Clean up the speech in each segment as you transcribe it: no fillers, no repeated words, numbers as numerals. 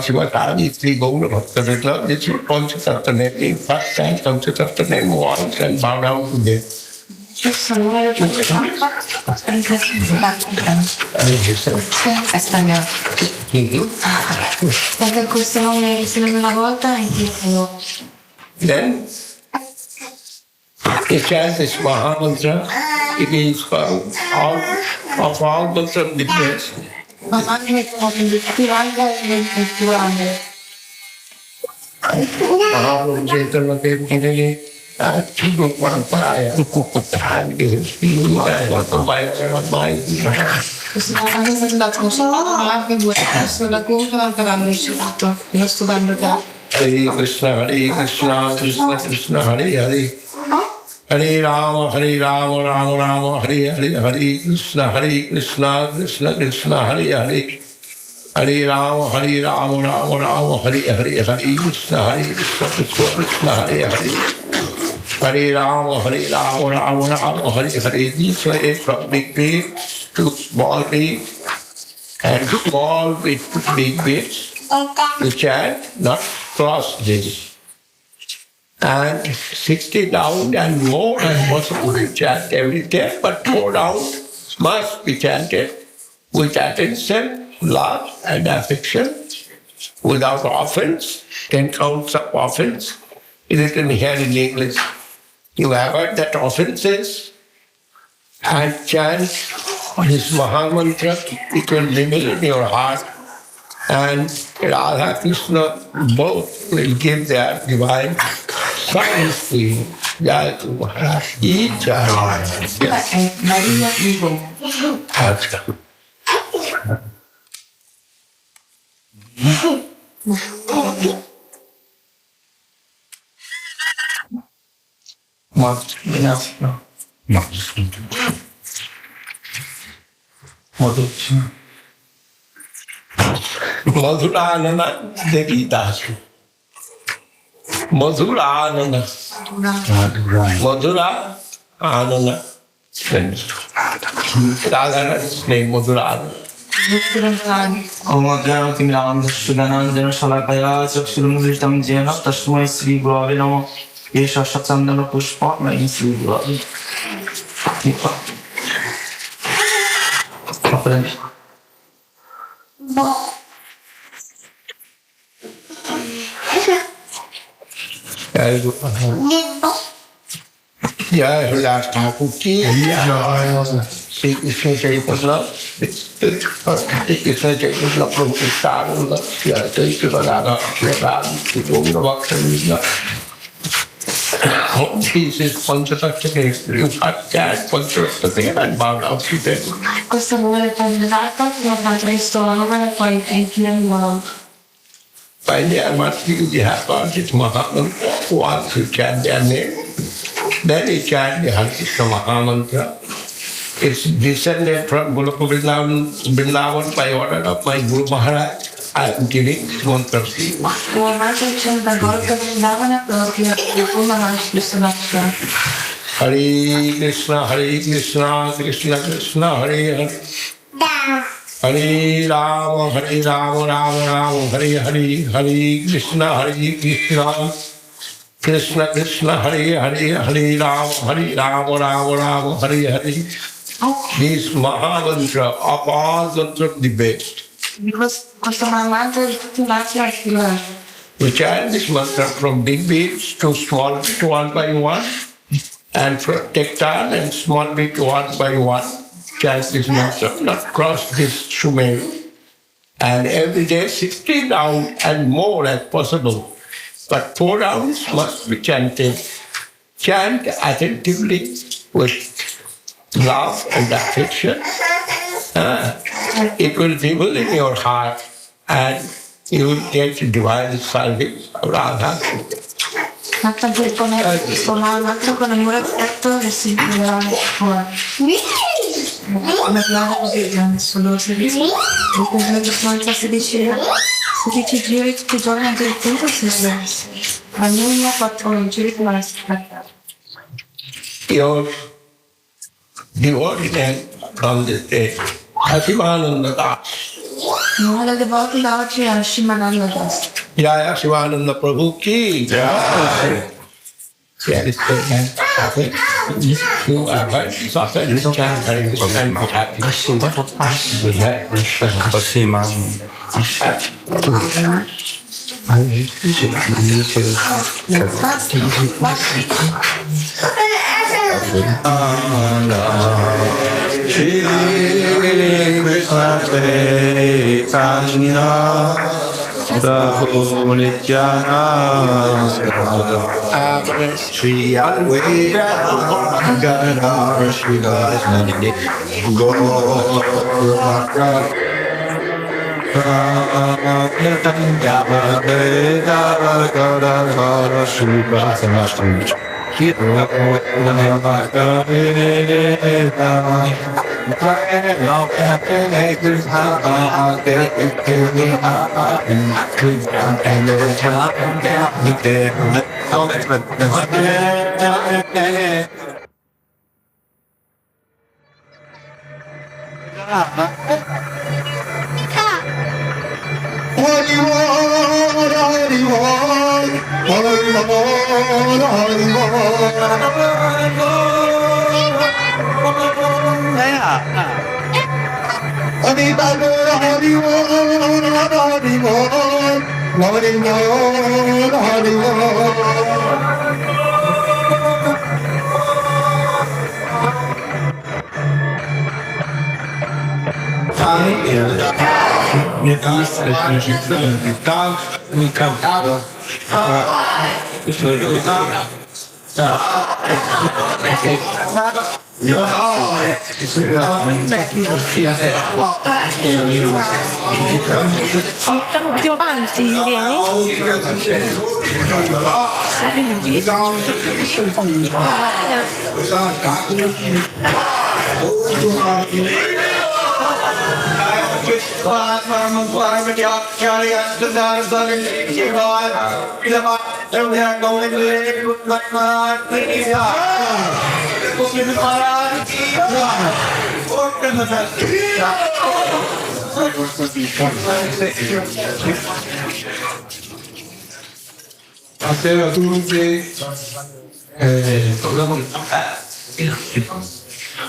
Shivatari, Sri Govinda Maharaj, this was conscious of the name, first time conscious of the name once and bow down to this. Then he chants this Mahamantra. It is for all of all mantras the best. Hare Krishna, Krishna Krishna, Hare Hare. Hare Rama, Rama Rama, Hare Hare, Hare Krishna, Krishna Krishna, Hare Hare. Hare Rama, Rama Rama, Hare Hare, Hare Krishna, Krishna Hare Hare. Hare Rama, Rama Rama, Hare Hare. These way from big beats to small beats and small beats to big beats. To chant, not cross this. And 60 down and more as possible to chant every day, but 4 down must be chanted with attention, love and affection, without offense. 10 counts of offense is written here in English. You avoid that offenses and chant this Mahamantra. It will remain in your heart, and Radha Krishna both will give their divine service to you. Jai Guru Maharaj ki Jai. Madhuranana Devi Madhuranana. Madhura Anana. Radhana's name Madhurana. Om Ram Sudanandana Shalakaya Chakshurumuditam Jena Tasmai Sri Gurudev Yesha Shatsandana Pushpa Mai Sri Gurudev. Jai Hridas Thakur ki Jai. Sri Krishna Chaitanya, Sri Krishna Chaitanya Prabhu Nityananda, Sri Advaita Gadadhar, Sri Radha, Sri Govinda Bhakti. This is Panchatattva. You have chant Panchatattva and bow down to them. Questo vuole candidato, non ha preso nome, poi by their must be happened, it's Mahamantra. Once you chant their name, then you chant the Hare Krishna Mahamantra. It's descended from Vrindavan by order of my Guru Maharaj. I am giving this mantra to you. Hare Krishna, Krishna Krishna, Hare Hare. Hare Rama, Rama Rama, Hare Hare, Hare Krishna, Krishna Krishna, Hare Hare, Hare Rama, Rama Rama, Hare Hare. This Mahamantra of all mantras the best. We chant this mantra from big beats to small beat one by one, and from tactile and small beat one by one. Chant this mantra, not cross this shume. And every day 16 rounds and more as possible. But 4 rounds must be chanted. Chant attentively with love and affection. It will revel in your heart and you will get divine service of Radha. Your devotee name from this day, Asimananda Das. All the devotee Lord Sri Shivananda Das. Jaya Shivananda Prabhu ki Jai. Yes, you are right. So this chant Hare Krishna Prabhu Nityananda Shri Advaita Gadadhara Srila Più avanti, vieni. Buonasera a tutti.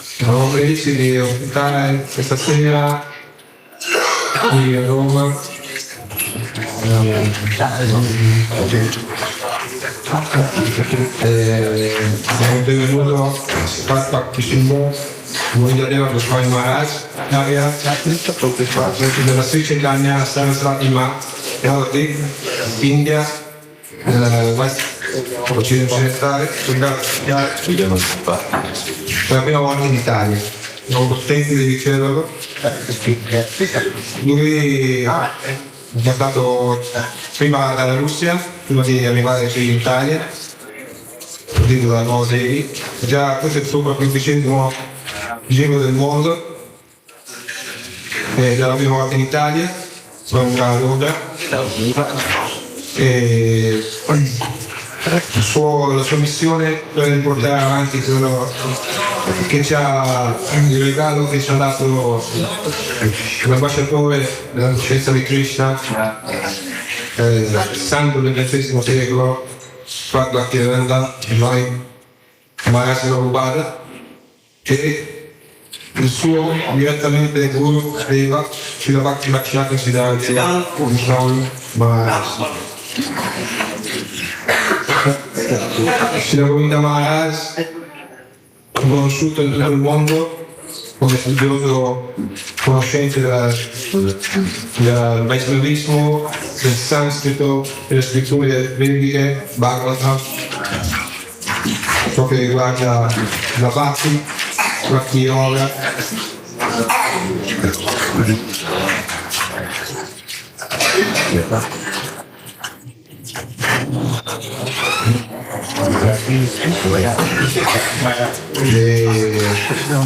Siamo felici di ospitare questa sera qui a Roma. Siamo benvenuti a Bhakti Dev-Goswami Maharaj, della Sri Chaitanya Saraswati Devotees, India, West occidentale, per la prima volta in Italia. Siamo contenti di riceverlo. Lui è andato prima dalla Russia, prima di arrivare qui in Italia, partito da Nuova Delhi. Già questo è il suo 14° giro del mondo, è la prima volta in Italia, con una lunga. La sua missione è quella di portare avanti quello che ci ha, il regalo che ci ha dato l'ambasciatore della coscienza di Krishna, il santo del XX secolo, Bhakti Maharaj e il suo direttamente guru Deva, Srila Goswami Maharaj. Srila Govinda Maharaj, conosciuto in tutto il mondo come studioso conoscente del Vaishnavismo, del sanscrito, delle scritture vediche, Bhagavatam, ciò che riguarda la Bhakti, Bhakti Yoga.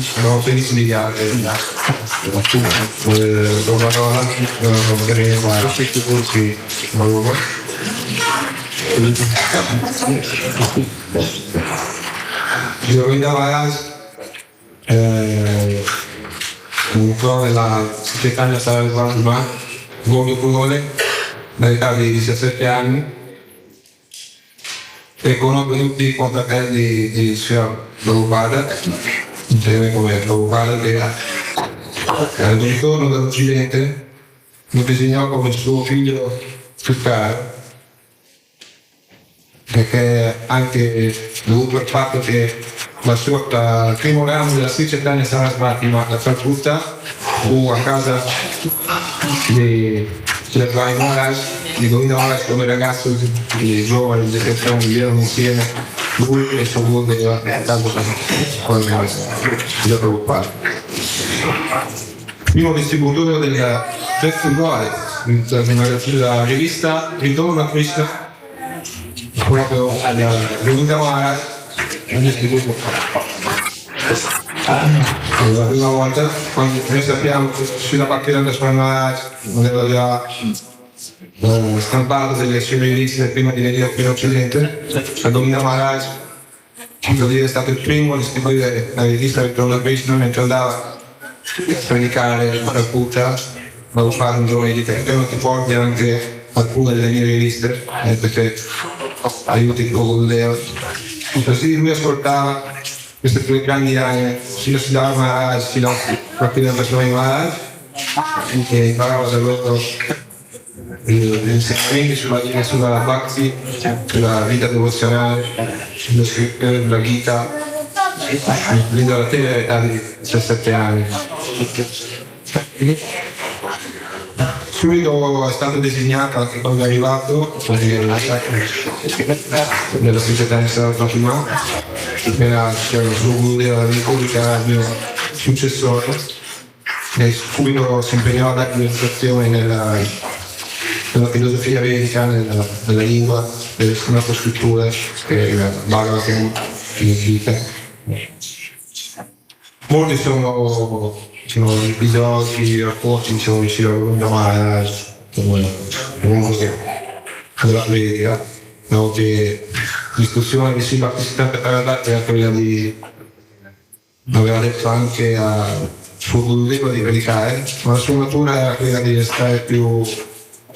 Siamo felici di viaggiare. Govinda Maharaj un po' nella Chaitanya Sarasvati Govinda Maharaj, all'età di 17 anni, e conobbe tutti i confratelli di Srila Prabhupada, insieme come Prabhupada che al ritorno dall'Occidente lo disegnò come suo figlio più caro, perché anche dovuto al fatto che il primo ramo della Sri Sarasvati, ma la Calcutta, fu a casa di Srila Maharaj, di Govinda Maharaj come ragazzo di giovani, di 17 anni, vivevano insieme, lui e suo Gurudev, tanto come Srila Prabhupada. Primo distributore del festival della rivista Ritorno a Krishna, proprio alla Govinda Maharaj, un distributo. La prima volta, quando noi sappiamo che Srila Bhakti Maharaj non aveva stampato delle sue riviste prima di venire qui in Occidente, la Govinda Maharaj è stato il primo a distribuire la rivista Ritorno a Krishna mentre andava a predicare la Calcutta, a fare un giorno di tempo, che porti anche alcune delle mie riviste, perché aiuti il Gurudev. Così lui ascoltava queste due grandi anime, sia Srila Maharaj, sia Bhakti Maharaj, che imparava da loro gli insegnamenti sulla Bhakti, sulla vita devozionale, sulle scritture della Gita, vindo la tele all'età di 17 anni. Subito è stato designato anche quando è arrivato nella società di Sarasvati, era il suo Gurudev, l'amico che era il mio successore, e subito si impegnò a dare l'illustrazione nella filosofia vedica, nella lingua, delle nostre scritture, che è la Bhagavatam, il Gita. Molti sono episodi, rapporti di Srila Govinda Maharaj, comunque della vedica, note discussione di Srila Kanta era quella di aveva detto anche a suo Gurudev di predicare, ma la sua natura era quella di stare più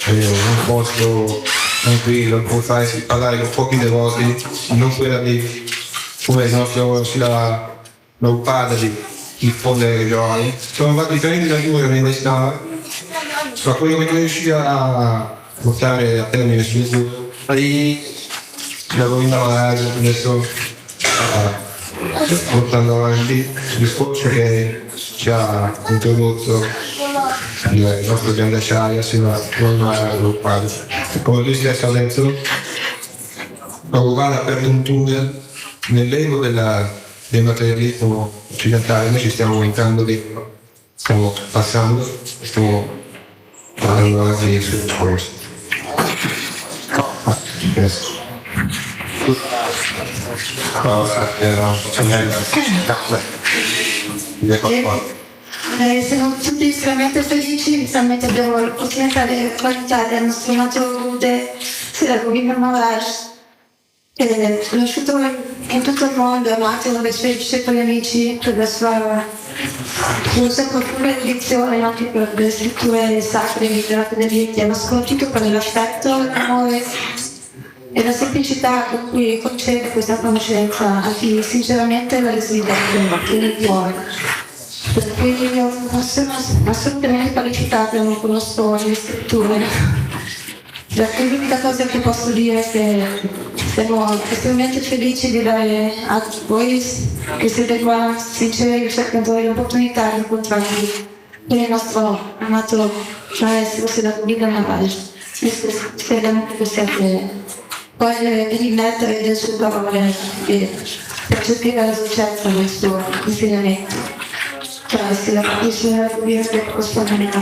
in un posto tranquillo, parlare con pochi devoti, non quella di come il nostro Srila Prabhupada di diffondere le giovani. Sono stati differenti da due nell'università, ma quello che riuscì a portare a termine sul Guru la Govinda Maharaj adesso portando avanti il discorso che ci ha introdotto il nostro grande acciaio, Srila Prabhupada. Come lui stesso ha detto, Prabhupada ha aperto un tunnel nell'ego del materialismo occidentale, noi ci stiamo entrando dentro, stiamo passando, stiamo andando avanti sul discorso. Siamo tutti estremamente felici, inizialmente abbiamo l'opportunità di raccontare il nostro amato Gurudev, Srila Govinda Maharaj, conosciuto in tutto il mondo, amato dai suoi discepoli amici per la sua profonda dedizione anche per le scritture sacre literate degli Viti, ma soprattutto per l'affetto, l'amore e la semplicità con cui concede questa conoscenza a chi sinceramente la desidera nel cuore. Per cui io non sono assolutamente qualificata, non conosco le scritture. L'unica cosa che posso dire è che siamo estremamente felici di dare a voi che siete qua sinceri, cercando l'opportunità di incontrarvi con il nostro amato maestro Srila Govinda Maharaj. Speriamo che possiate cogliere e riflettere delle sue parole e percepire la dolcezza del suo insegnamento. Grazie, la Krishna Kanta Didi.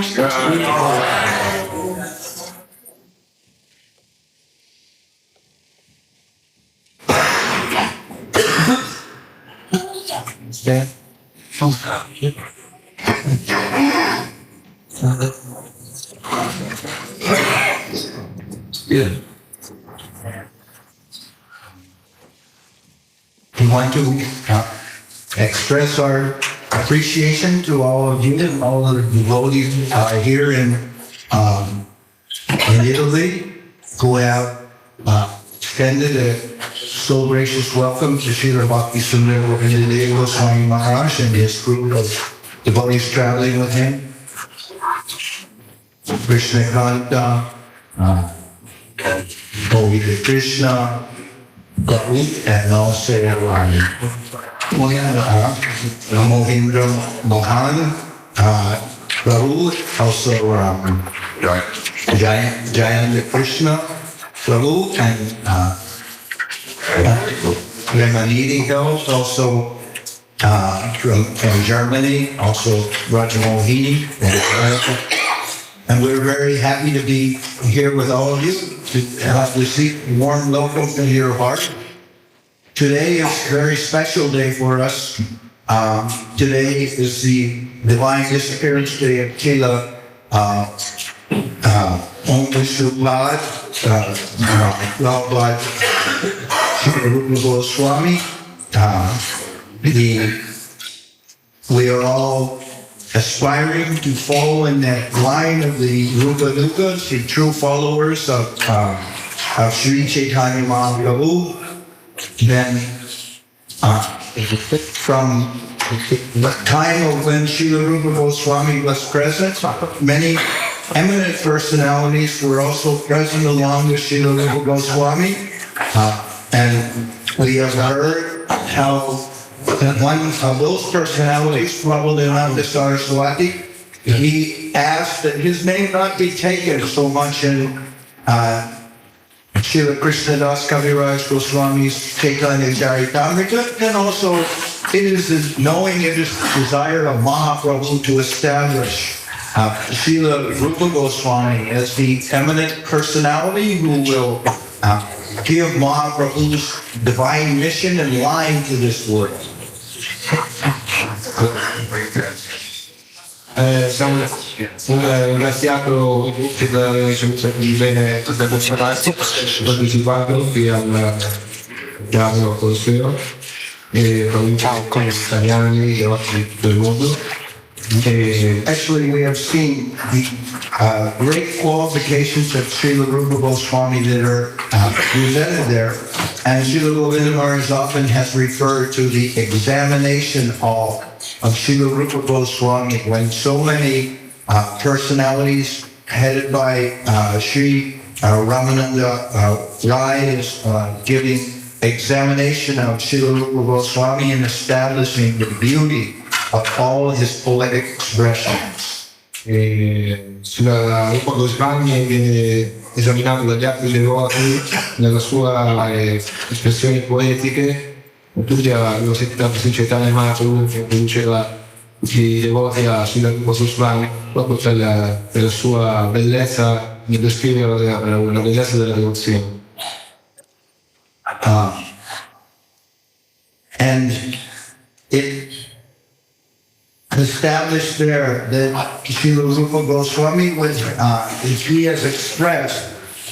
We want to express our appreciation to all of you, all of the devotees here in in Italy who have extended a so gracious welcome to Srila Bhakti Sundar Govinda Dev-Goswami Maharaj and his group of devotees traveling with him. Krishna Kanta Didi, Krishna Gurudev, and also Mohindra Mohan Prabhu, also Jayant Krishna Prabhu, and Ramanidi Hills, also from Germany, also Raja Mohini. And we're very happy to be here with all of you, to receive warm welcome to your heart. Today is a very special day for us. Today is the divine disappearance day of Srila Srila Goswami. We are all aspiring to follow in that line of the Rupa Nukas, the true followers of Sri Chaitanya Mahaprabhu. Then, from the time of when Srila Rupa Goswami was present, many eminent personalities were also present along with Srila Rupa Goswami. And we have heard how one of those personalities, Prabhupada Saraswati, he asked that his name not be taken so much in Srila Krishna Das Kaviraj Goswami's Chaitanya Charitamrita, and also it is the desire of Mahaprabhu to establish Srila Rupa Goswami as the eminent personality who will give Mahaprabhu's divine mission and line to this world. Siamo ringraziato tutti per la ricevuzione di bene da Goswami, partecipato qui al teatro Colosseo e provinciale con gli italiani e altri del mondo. Actually, we have seen the great qualifications of Srila Rupa Goswami that are presented there. And Srila Govinda Maharaj often has referred to the examination hall of Srila Rupa Goswami when so many personalities headed by Sri Ramananda Rai is giving examination of Srila Rupa Goswami and establishing the beauty of all his poetic expressions. Sulla Rupa Goswami viene esaminato dagli altri devoti nella sua espressioni poetiche. Tutti hanno sentito la sincerità del Mahaprabhu che conduceva i devoti a Srila Rupa Goswami proprio per la sua bellezza nel descrivere la bellezza della devozione. And it established there that Srila Rupa Goswami was, he has expressed,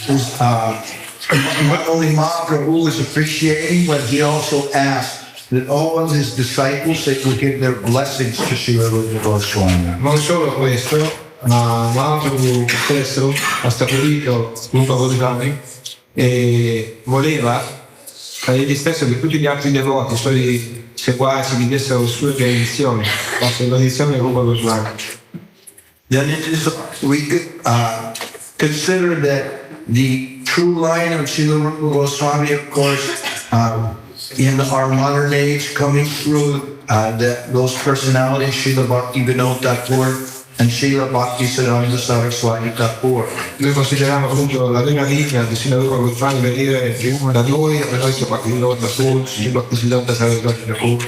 is not only Mahaprabhu was appreciating, but he also asked that all of his disciples, they would give their blessings to Srila Rupa Goswami. Non solo questo, ma Mahaprabhu stesso ha stabilito Rupa Goswami e voleva egli stesso che tutti gli altri devoti, i suoi seguaci, gli dessero le sue benedizioni, la sua benedizione Rupa Goswami. Then we consider that the true line of Srila Rupa Goswami, of course, in our modern age, coming through those personalities, Srila Bhakti Vinod Thakur and Srila Bhakti Siddhanta Saraswati Thakur. Noi consideriamo appunto la prima linea di Srila Rupa Goswami venire da noi, attraverso Bhakti Vinod Thakur, Srila Bhakti Siddhanta Saraswati Thakur.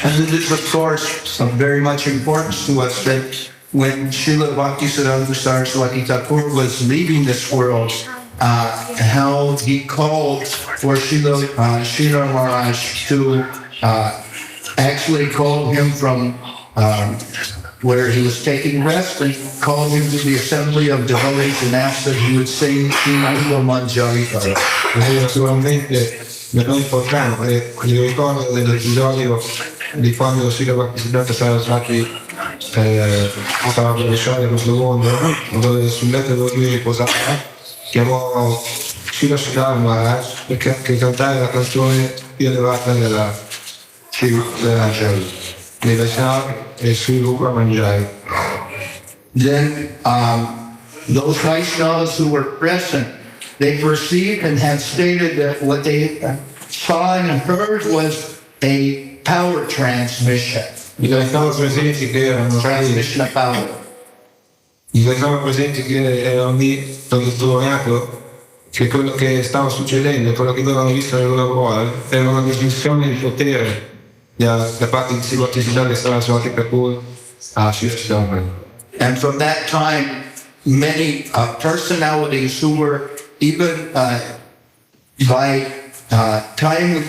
And it is, of course, of very much importance to us that when Srila Bhakti Siddhanta Saraswati Thakur was leaving this world, how he called for Srila Maharaj to actually call him from where he was taking rest and called him to the assembly of devotees and asked that he would sing Srimati Manjari. Naturalmente per noi importante il ricordo dell'episodio di quando Srila Bhakti Siddhanta Saraswati stava per lasciare questo mondo, dove sul letto dove lui riposava, chiamò Srila Maharaj che cantare la canzone più elevata della civiltà, dei Vaishnava e Sri Rupa Manjari. Then those Vaishnavas who were present, they perceived and had stated that what they saw and heard was a power transmission. I Vaishnava presenti che erano Transmission of power. I Vaishnava presenti che erano lì sottolineato che quello che stava succedendo, quello che avevano visto nelle loro cuore, era una trasmissione di potere da parte di Srila che stava suonati per cui a Srila. And from that time, many personalities who were even by time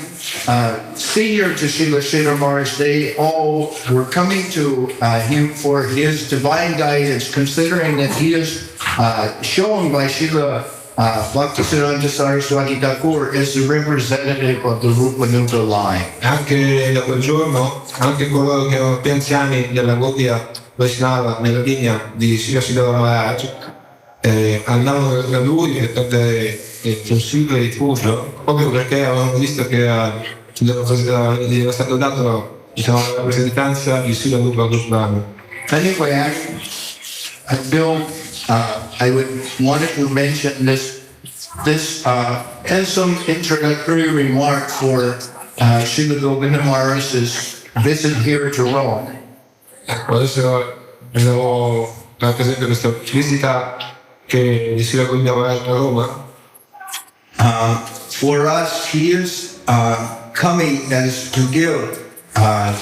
senior to Srila Maharaj, they all were coming to him for his divine guidance, considering that he is shown by Srila Bhakti Saraswati Thakur as the representative of the Rupa Nuga line. Anche da quel giorno, anche coloro che erano più anziani della Gaudiya Vaishnava nella linea di Srila Maharaj andavano da lui per prendere il consiglio di diffuso, proprio perché avevano visto che era stato dato la rappresentanza di Srila Gurudev. Anyway, Bill, I would wanted to mention this as some introductory remark for Srila Govinda Maharaj's visit here to Rome. Adesso abbiamo rappresentato questa visita che di Srila Govinda Maharaj a Roma. For us, he is coming as to give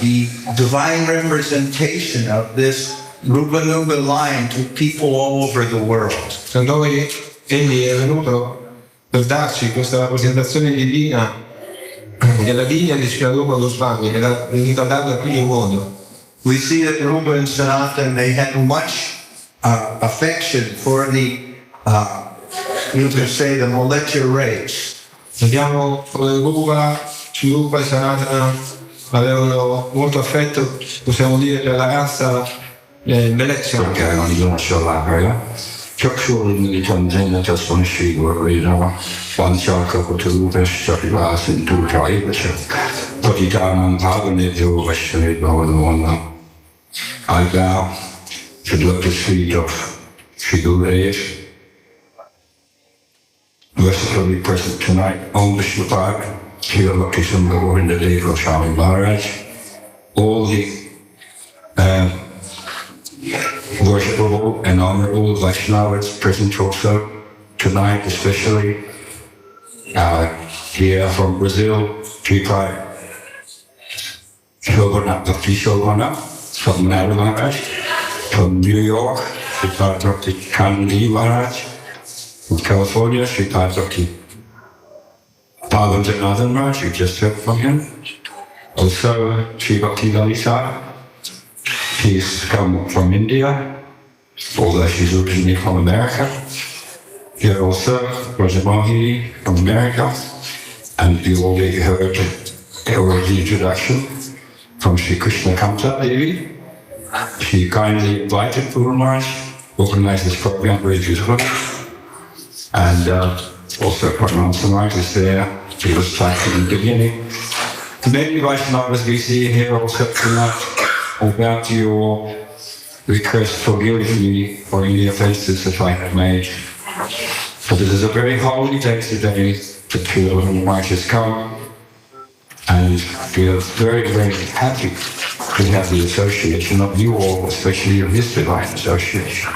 the divine representation of this Rupa Nuga line to people all over the world. Per noi egli è venuto per darci questa rappresentazione divina della linea di Srila Gurudev, che l'ha venuta a darla a tutto il mondo. We see that Rupa and Sanatan, they had much affection for the, you could say, the molecular race. Vediamo come Rupa e Sanatana avevano molto affetto, possiamo dire, per la razza Melezia. Chakshurni Tanzania Tasmanshi Gurudev, Vanchaka Putuvesh Vasintu Jaivacha, Patitanam Bhaganejo Vashani Bhavana. I vow to love the feet of Sri Gurudev, mercifully present tonight on Vishnu Park, Srila Bhakti Sundar Govinda Dev-Goswami Maharaj, all the worshipable and honorable Vaishnavas present also tonight, especially here from Brazil, Tripai Bhakti Shobana, from Nabadwip, from New York, Srila Bhakti Kanta Didi Maharaj, from California, Srila Bhakti Bhakti Maharaj, you just heard from him. Also, Sri Bhakti Lalita. She's come from India, although she's originally from America. Here also, Rajamahini from America, and you already heard the introduction from Sri Krishna Kanta Didi. She kindly invited Guru Maharaj, organized this program very beautifully, and also Krishna Maharaj is there. He was back in the beginning. Many Vaishnavas we see here also tonight. About your request, forgive me for any offenses that I have made. But it is a very holy day today that Srila Maharaj has come, and we are very, very happy to have the association of you all, especially of this divine association.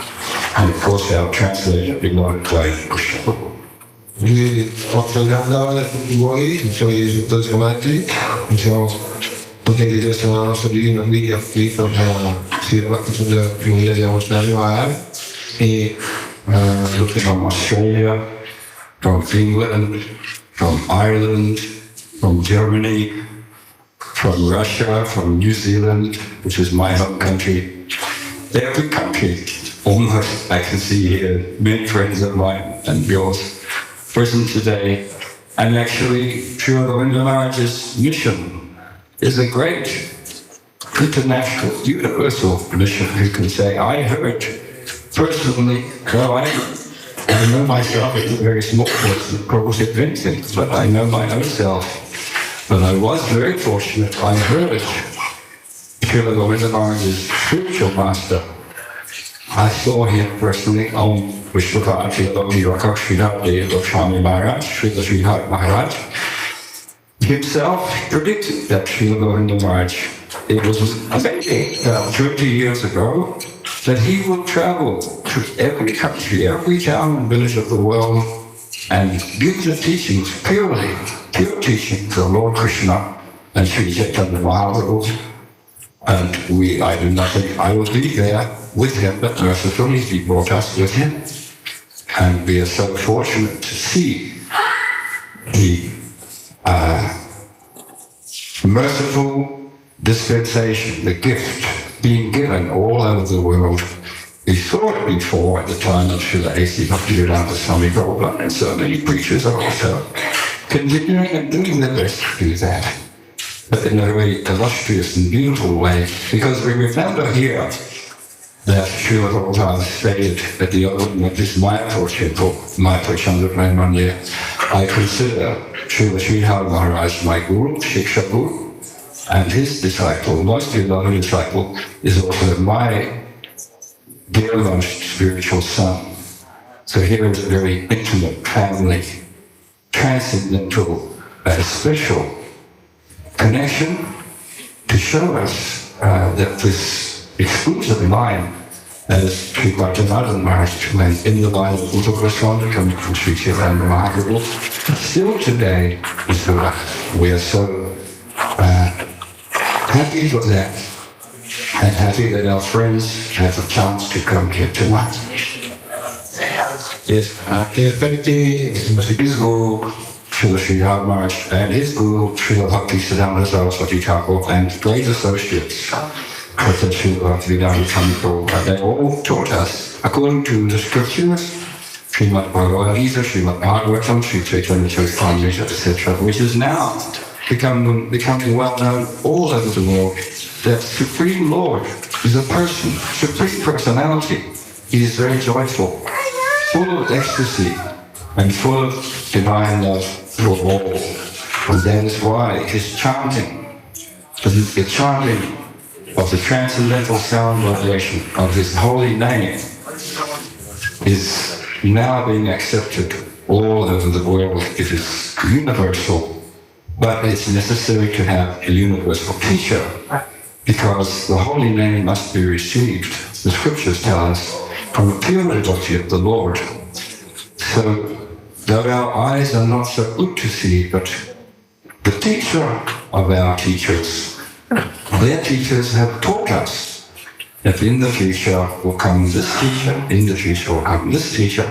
And of course our translator, Bhagwan Krishna. Quindi posso andare a tutti voi, siamo tutti chiamati, potete essere la nostra divina guida qui per sulla famiglia della nostra arrivare e From Australia, from England, from Ireland, from Germany, from Russia, from New Zealand, which is my home country. Every country, almost, I can see here, many friends of mine and yours present today. And actually, Srila Govinda Maharaj's mission is a great international, universal mission who can say, I heard personally, no, I know myself as a very small person, probably anything, but I know my own self. But I was very fortunate. I heard Srila Govinda Maharaj's spiritual master. I saw him personally on Vishwabhati Lokiyaka Srila Dev-Goswami Maharaj, Srila Maharaj. Himself predicted that Srila Govinda Maharaj, it was maybe 30 years ago, that he will travel to every country, every town and village of the world and give the teachings, pure teachings of Lord Krishna and Sri Chaitanya Mahaprabhu. And I do nothing, I will be there with him, but mercifully he brought us with him. And we are so fortunate to see the merciful dispensation, the gift being given all over the world. We saw it before at the time of Srila A.k.a. Bhakti Swami Prabhupada, and so many preachers are also continuing and doing their best to do that, but in a very illustrious and beautiful way, because we remember here that Srila Prabhupada stated at the opening of this Mayapur temple, Mayapur Chandra Mandir, I consider Srila Sridhar Maharaj my Guru, Shiksha Guru, and his disciple, most beloved disciple, is also my dearest spiritual son. So here is a very intimate family, transcendental, special connection to show us that this exclusive line, as Sri Bhaktivinoda Maharaj went in the line of Dev-Goswami coming from Sri Chaitanya Mahaprabhu, still today is the we are so happy for that, and happy that our friends have a chance to come here tonight. Yes, his Guru, Srila Sridhar Maharaj, and his Guru, Srila Bhakti Siddhanta Saraswati Thakur, and great associates, such as Srila Bhaktivedanta Swami Prabhupada, they all taught us, according to the scriptures, Srimad Bhagavad Gita, Srimad Bhagavatam, Sri Chaitanya Charitamrita, etc., which is now becoming well known all over the world, that Supreme Lord is a person, Supreme Personality. He is very joyful, full of ecstasy, and full of divine love for all. And that is why his chanting, the chanting of the transcendental sound vibration of his holy name is now being accepted all over the world. It is universal. But it's necessary to have a universal teacher, because the holy name must be received, the scriptures tell us, from a pure devotee of the Lord. So, though our eyes are not so good to see, but the teacher of our teachers, their teachers have taught us that in the future will come this teacher, in the future will come this teacher.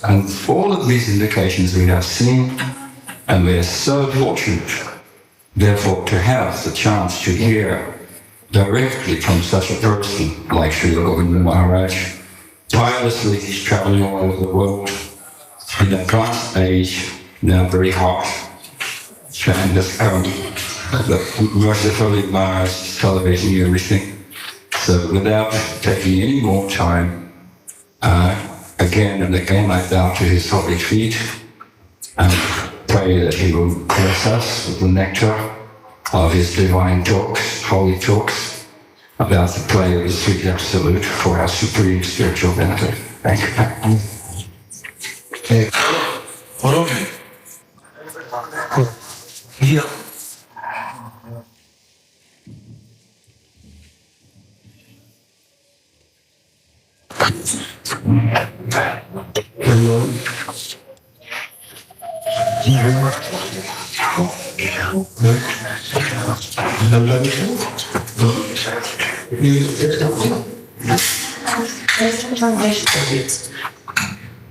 And all of these indications we have seen, and we are so fortunate, therefore, to have the chance to hear directly from such a person like Srila Govinda Maharaj. Tirelessly, he's traveling all over the world in an advanced age, now very hot, and has come mercifully Maharaj television everything. So without taking any more time, again and again I bow to his holy feet and pray that he will bless us with the nectar of his divine talks, holy talks, about the play of the sweet absolute for our supreme spiritual benefit. Thank you.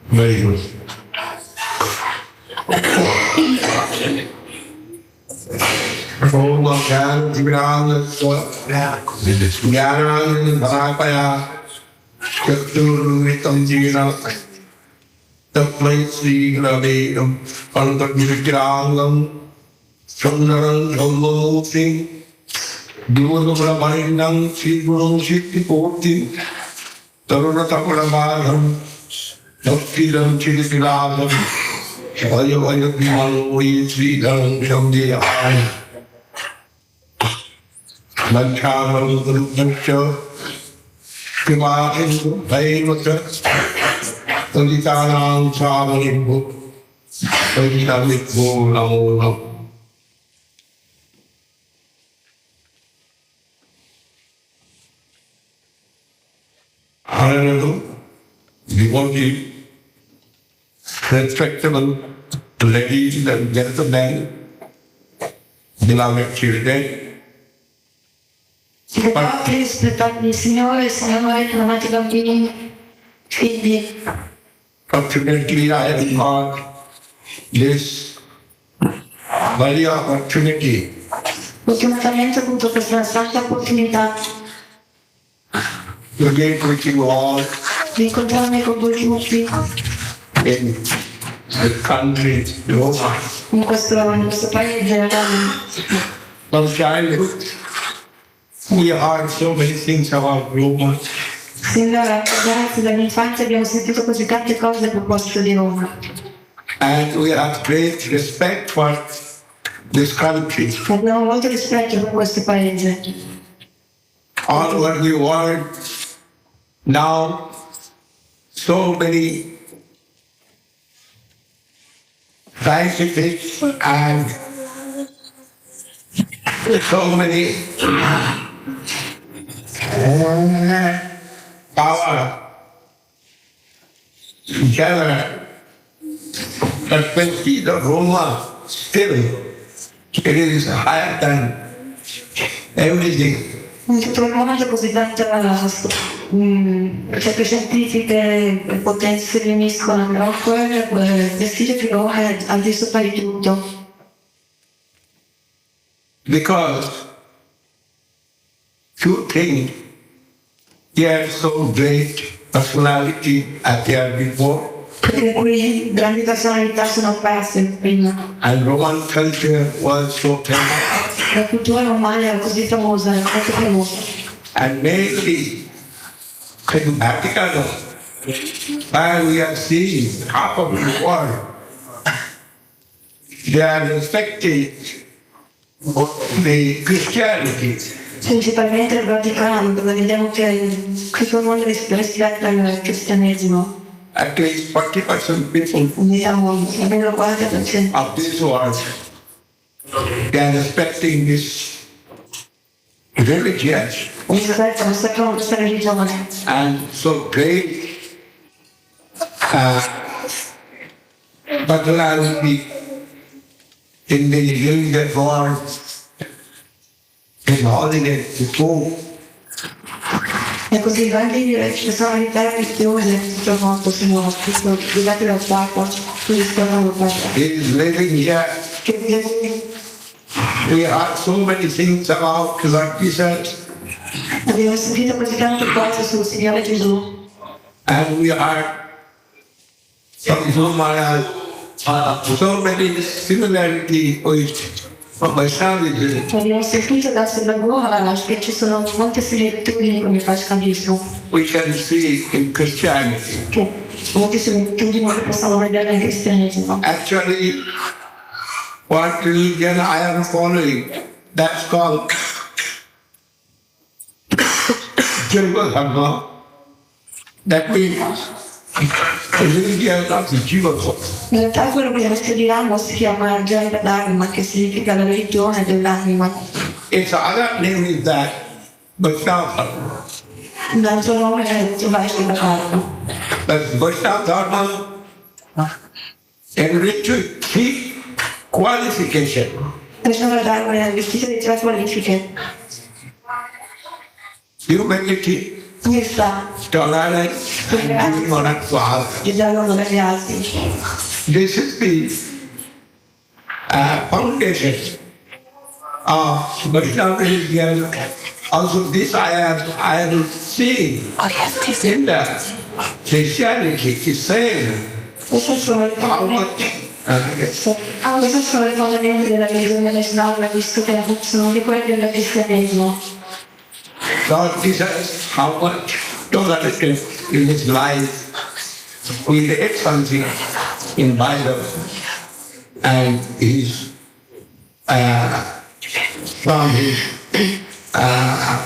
Very good. Om Shanti Jnana Bhakaya Chaturvitam Jina Taplay Sri Gurudev Antavirgranam Sundaram Sambhuti Divulgamadam Sri Guru Shikti Poti Tarunataparadam Bhakti-dam Chiripiladam Vayavayabhimaloyi Sridharam Shamdiyam Lancharam Gurudhaksha Kimahim Bhaivata Taditanam Samanibhu Taditamikho Namo Namo. Honorable devotee, respectable ladies and gentlemen, beloved children, Devotees, respettabili signore e signore, amati bambini, figli. fortunately I have got this very opportunity Fortunatamente ho avuto questa santa opportunità to meet with you all di incontrarmi con voi tutti in the country Roma. in questo paese. From childhood, we heard so many things about Roma. Sin da ragazzi dall'infanzia abbiamo sentito così tante cose a proposito di Roma. And we have great respect for this country. Abbiamo molto rispetto per questo paese. All over the world, now, so many scientific and so many power together. But when we see the Roma, still, it is higher than everything. In tutto il mondo così tante ricerche scientifiche e potenze si riuniscono, però quel vestito di Roma è al di sopra di tutto. Because two things, they are so great personality as they are before, Perché qui grandi personalità sono apparse prima. and Roman culture was so famous. La cultura romana era così famosa, era molto famosa. And mainly in Africa, where we are seeing half of the world, they are infected with the Christianity. Principalmente il Vaticano, dove vediamo che tutto il mondo rispetta il cristianesimo. At least 40% people Diciamo, almeno il 40%. of this world, they are respecting this religion. Rispettano questa religione. And so great personality in the religious world in holiday before. E così grandi personalità religiose sono legate dal Papa, sono He is living here. che viene. We heard so many things about Bhakti. Abbiamo sentito così tante cose sul Signore Gesù. And we are from Maharaj, so many similarity with Vaishnavism. Abbiamo sentito da Srila Govinda Maharaj che ci sono molte similitudini con il Vaishnavismo, We can see in Christianity. che molte similitudini che possiamo vedere nel cristianesimo. Actually, what religion I am following, that's called Dev-Goswami. That means the religion of the Jiva. In realtà quello che studiamo si chiama Jnana Dharma, che significa la religione dell'anima. Its other name is that Vaishnava. Un altro nome è il Vaishnava Dharma. But Vaishnava Dharma enriched with three qualifications. Vaishnava Dharma è vestito di tre qualifiche: Humility, umiltà, tolerance, and giving honor to others. e dare onore agli altri. This is the foundation of Vaishnava religion. Also, this I have seen in the Christianity is saying Queste sono le how parole much Queste sono le fondamenta della religione dell'Islam, visto che sono di quelli del cristianesimo. God decides how much tolerance in his life will get something in Bible and his from his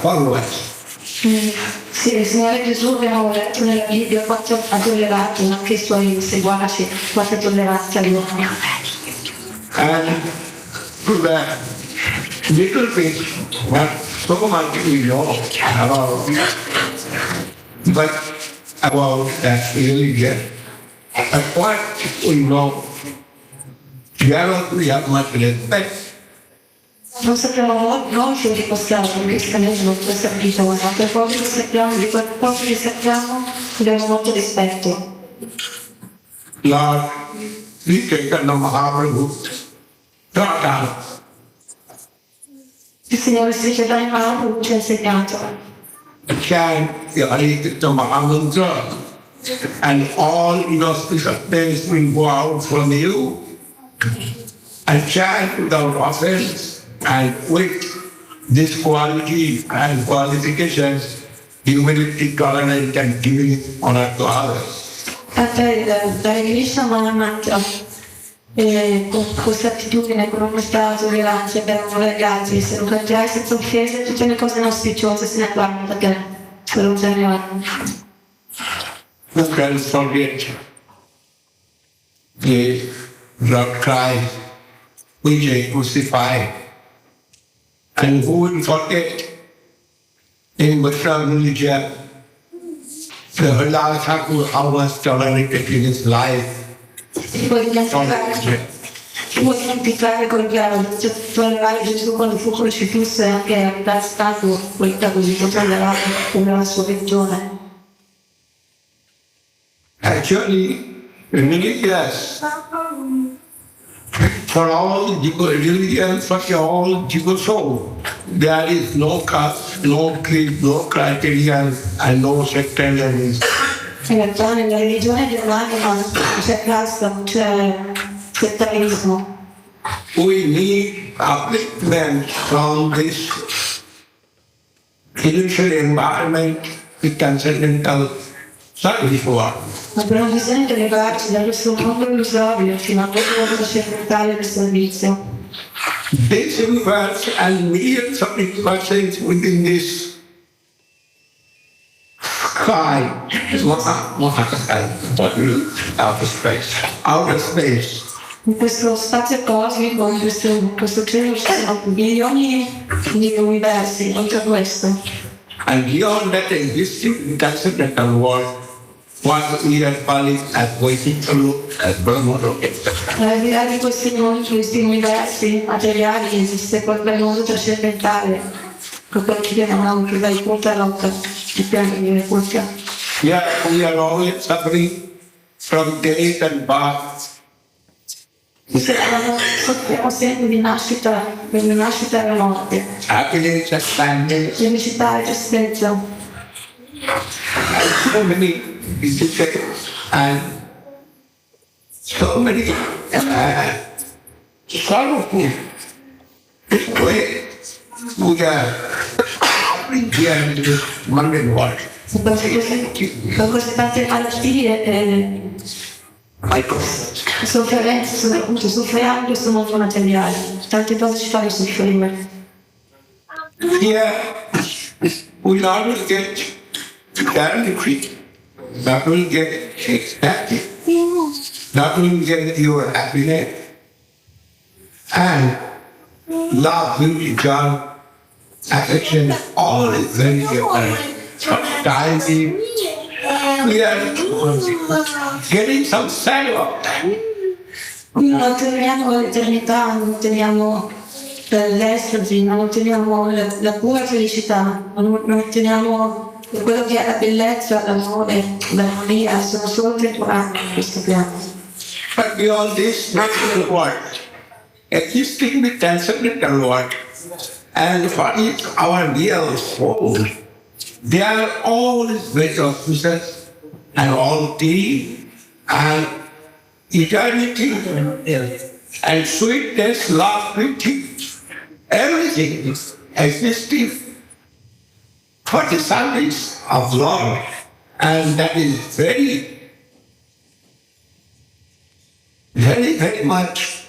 followers. Sì, il Signore Gesù abbiamo letto nella Bibbia quanto ha tollerato anche i suoi seguaci, quanta tolleranza avevano. And to that little bit, not so much we know about, but about that religion. And what we know, we have much respect. Non sappiamo molto di questo cristianesimo, di questa religione, ma per poco che sappiamo, di quel poco che sappiamo, abbiamo molto rispetto. Lord, we take a Maharaj, taught us. Il Signore Sri Maharaj ci ha insegnato. Chant the Hare Mahamantra, and all inauspicious things will go out from you, and chant without offense, and with this quality and qualifications, humility, tolerance, and giving honor to others. Dare Krishna Maharaj con questa attitudine, con questa tolleranza per amore agli altri, se non cangiare senza offese, tutte le cose non auspiciose se ne parlano da te, per un genere. Who can forget the Lord Christ, which is crucified? And who will forget in Muslim religion the last Thakur how was tolerated in his life? Vuoi dimenticare tollerare Gesù quando fu crocifisso e anche era stato così tollerato come la sua religione. Actually, religious for all religion, for all people soul. There is no caste, no creed, no criterion, and no sectarianism. In realtà nella religione dell'anima non c'è casta, non c'è settarismo. We need upliftment from this initial environment with transcendental service work. Abbiamo bisogno di levarci da questo mondo illusorio fino a quello trascendentale del servizio. This universe and millions of persons within this sky, outer space. In questo spazio cosmico, in questo cielo ci sono milioni di universi, oltre a questo. And beyond that existing transcendental world, what we are calling as waiting to look at Brahma. Al di là di questi universi materiali esiste quel mondo trascendentale, per quello che chiamiamo che dai punta all'altra, il piano di repulsione. Yeah, we are always suffering from death and birth. Soffriamo sempre di nascita, per la nascita e la morte, Happiness and sadness, felicità e tristezza. and so many diseases, and so many sorrowful ways we are here in this mundane world. Per queste tante malattie sofferenze, soprattutto soffriamo in questo mondo materiale, tante cose ci fanno soffrire. Here we not get clarity, not will get ecstatic, not will get your happiness, and love, beauty, joy, affection, all is very different. Sometimes we are getting some sad of that. Non otteniamo l'eternità, non otteniamo l'estasi, non otteniamo la pura felicità, non otteniamo quello che è la bellezza, l'amore, l'armonia, sono solo temporanei in questo piano. But beyond this natural world, existing the transcendental world, and for each our real soul, they are all very auspicious and all deep, and eternity, and sweetness, love, pity, everything existing for the service of Lord. And that is very, very, very much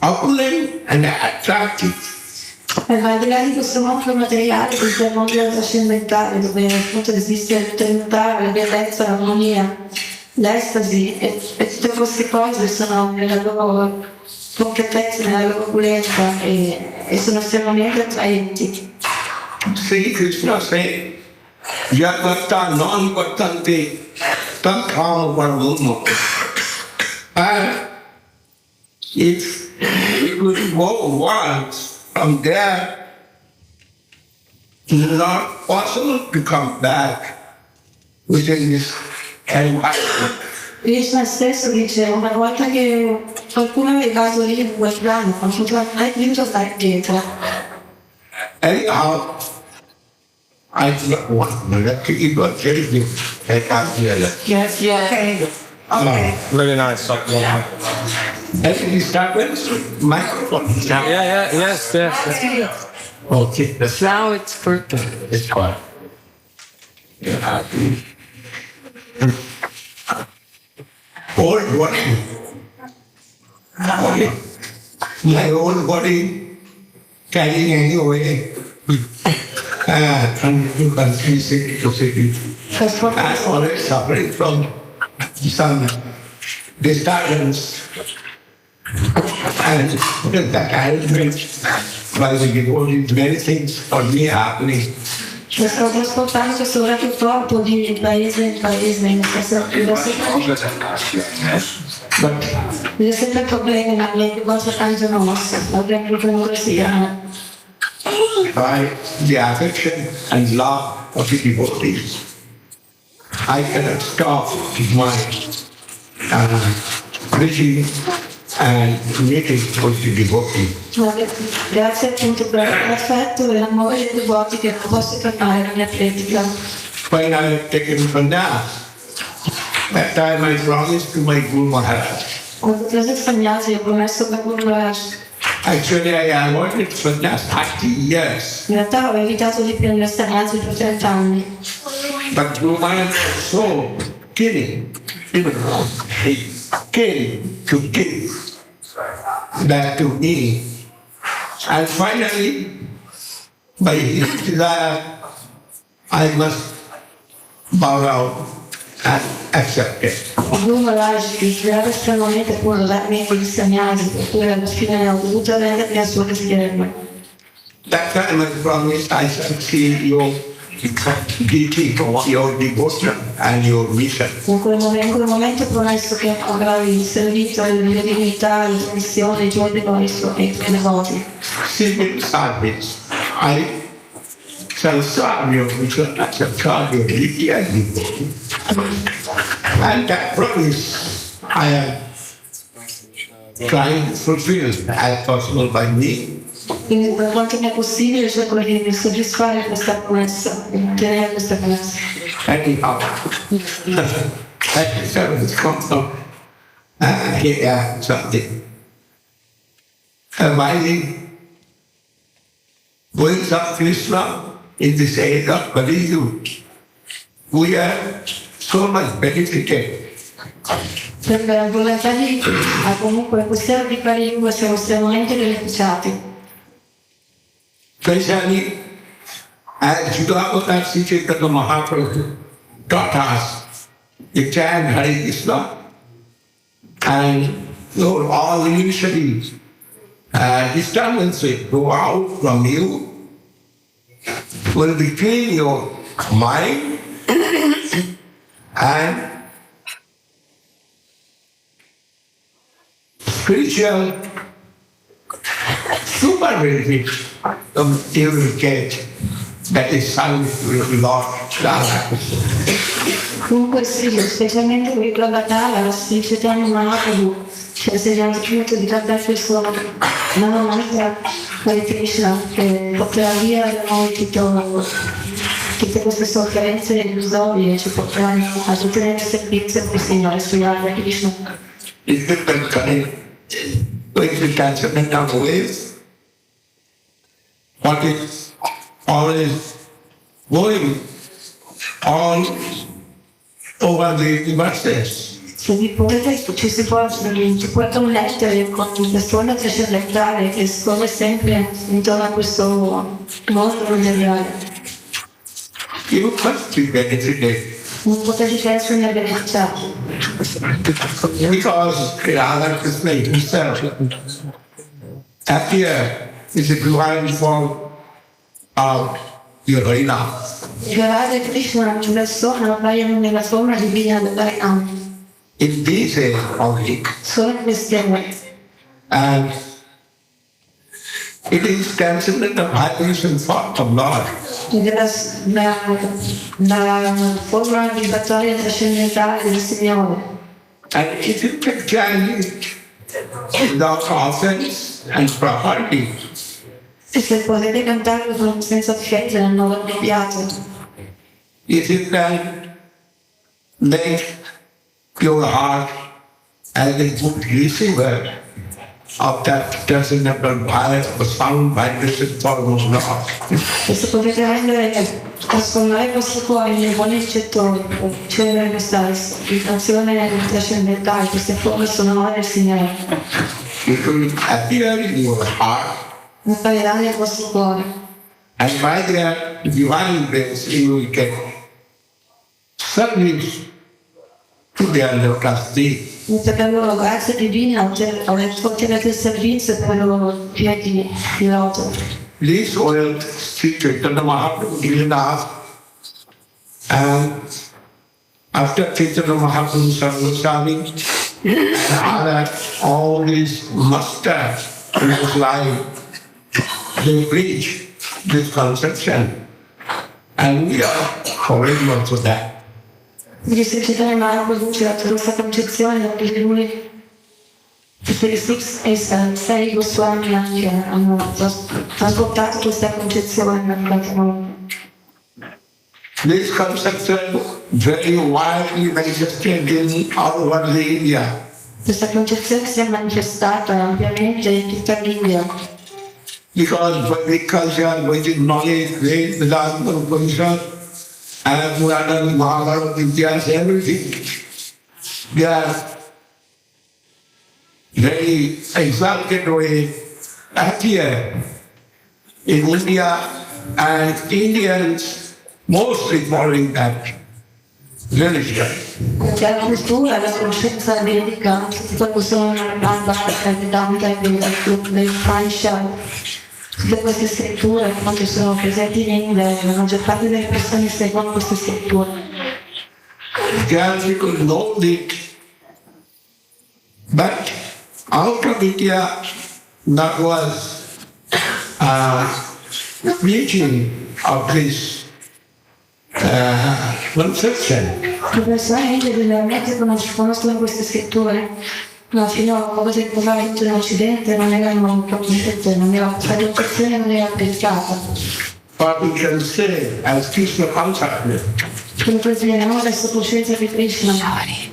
opulent and attractive. Ma al di là di questo mondo materiale, questo mondo trascendentale, dove appunto esiste il tentare, la bellezza, l'armonia, l'estasi e tutte queste cose sono nella loro concretezza, nella loro opulenza e sono estremamente attraenti. Sri Krishna said, Yagata non vatante tatham varmuno. And if we would go once from there, it is not possible to come back within this environment. Krishna stesso dice, una volta che qualcuno è legato lì in quel piano, non potrà mai più tornare indietro. Anyhow, I don't want to keep on changing. I can't hear that. Yes, yeah. Okay. Very nice. Any disturbance? Microphone. Yes. Okay. Now it's perfect. It's fine. Old body. My old body carrying anyway. And you can see it. I'm always suffering from some disturbance. And that arrangement by the devotees, many things for me happening. Sto trasportando questo vecchio corpo di paese in paese, in questa But c'è sempre problemi, ma le cose cambiano mosse, avvengono come così. by the affection and love of the devotees, I cannot stop my preaching and meeting with the devotees. Grazie appunto per l'affetto e l'amore dei devoti che non posso fermare la mia pratica. When I had taken sannyas, that time I promised to my Guru Maharaj. Quando ho preso il sannyasi ho promesso per Guru Maharaj. Actually, I avoided sannyas 30 years. In realtà ho evitato di prendere il sannyasi per 30 anni. But Guru Maharaj was so killing. He came to give that to me. And finally, by his desire, I must bow out and accept it. Guru Maharaj desiderava estremamente pure darmi quegli sannyasi, per cui alla fine ho dovuto rendermi al suo desiderio. That time I promised I shall see your duty, your devotion and your mission. In quel momento ho promesso che avrei servito le mie divinità, le mie missioni, i giorni con i suoi devoti. Civil service. I shall serve your mission, I shall serve your duty and devotion. And that promise I am trying to fulfill as possible by me. Quindi per quanto mi è possibile cerco di soddisfare questa promessa, di mantenere questa promessa. Anyhow, that service comes from here something. Abiding with of Krishna in this age of Kali Yuga, we are so much benefited. Per la volontà di Dio, ma comunque questa di Kali Yuga siamo estremamente beneficiati. Especially as Srila Chaitanya Mahaprabhu taught us to chant Hare Krishna, and all initially disturbances go out from you will between your mind and spiritual super benefit you will get, that is service to the Lord Rama. Comunque sì, specialmente per la battaglia, la Sri Chaitanya Mahaprabhu ci ha insegnato appunto di cantare il suo nome Hare Krishna, che porterà via da noi tutto Tutte queste sofferenze illusorie ci porteranno ad ottenere servizio del Signore Srila Krishna. It's different kind of transcendental ways. What is always going on over the universes. Se vi potete, ci può connettere con persone trascendentali che scorre sempre intorno a questo mondo materiale. You must be benefited. Non potete essere beneficiati. Because Radha Krishna himself appear is a divine form of your Harinam. Radha e Krishna in persona appaiono nella forma divina dell'Harinam. In these only. Solo in queste ore. And it is transcendental vibration form of Lord. La forma vibratoria trascendentale del Signore. And if you can carry it without offense and property, E se potete cantarlo senza offesa nel modo appropriato. if you can make your heart as a good receiver of that transcendental sound vibration form of Lord. E se potete trasformare il vostro cuore in buoni ricettori, cioè questa vibrazione trascendentale, queste forme sonore del Signore. It will appear in your heart, Apparirà nel vostro cuore. and by that divine grace you will get service to their custody. Per la loro grazia divina ottenete il servizio per i loro piedi di loto. This oil Sri Chaitanya Mahaprabhu given us, and after Chaitanya Mahaprabhu Srila Govinda Maharaj, all these masters in his life, they preach this conception, and we are following also that. Gli Chaitanya Mahaprabhu ci ha dato questa concezione perché lui per i sei Goswami anche hanno trasportato questa concezione nel qualche modo. This conception very widely manifested in all over the India. Questa concezione si è manifestata ampiamente in tutta l'India. Because Vedic culture, Vedic knowledge, Vedic Vedanta, Upanishad, and Purana, Mahabharata, Ityas, everything, they are very exalted way appear in India, and Indians mostly following that religion. Perché la cultura e la conoscenza vedica, tutta questa Bhagavata, Vedanta e del Upanishad, tutte queste scritture quando sono presenti in India, la maggior parte delle persone seguono queste scritture. Geographical knowledge, but out of India that was preaching of this conception. Le persone in India generalmente conoscono queste scritture, ma fino a poco tempo fa in Occidente non erano conosciute, non era traduzione, non era applicata. But we can say, as Krishna Kanta Didi, Come consideriamo adesso coscienza di Krishna,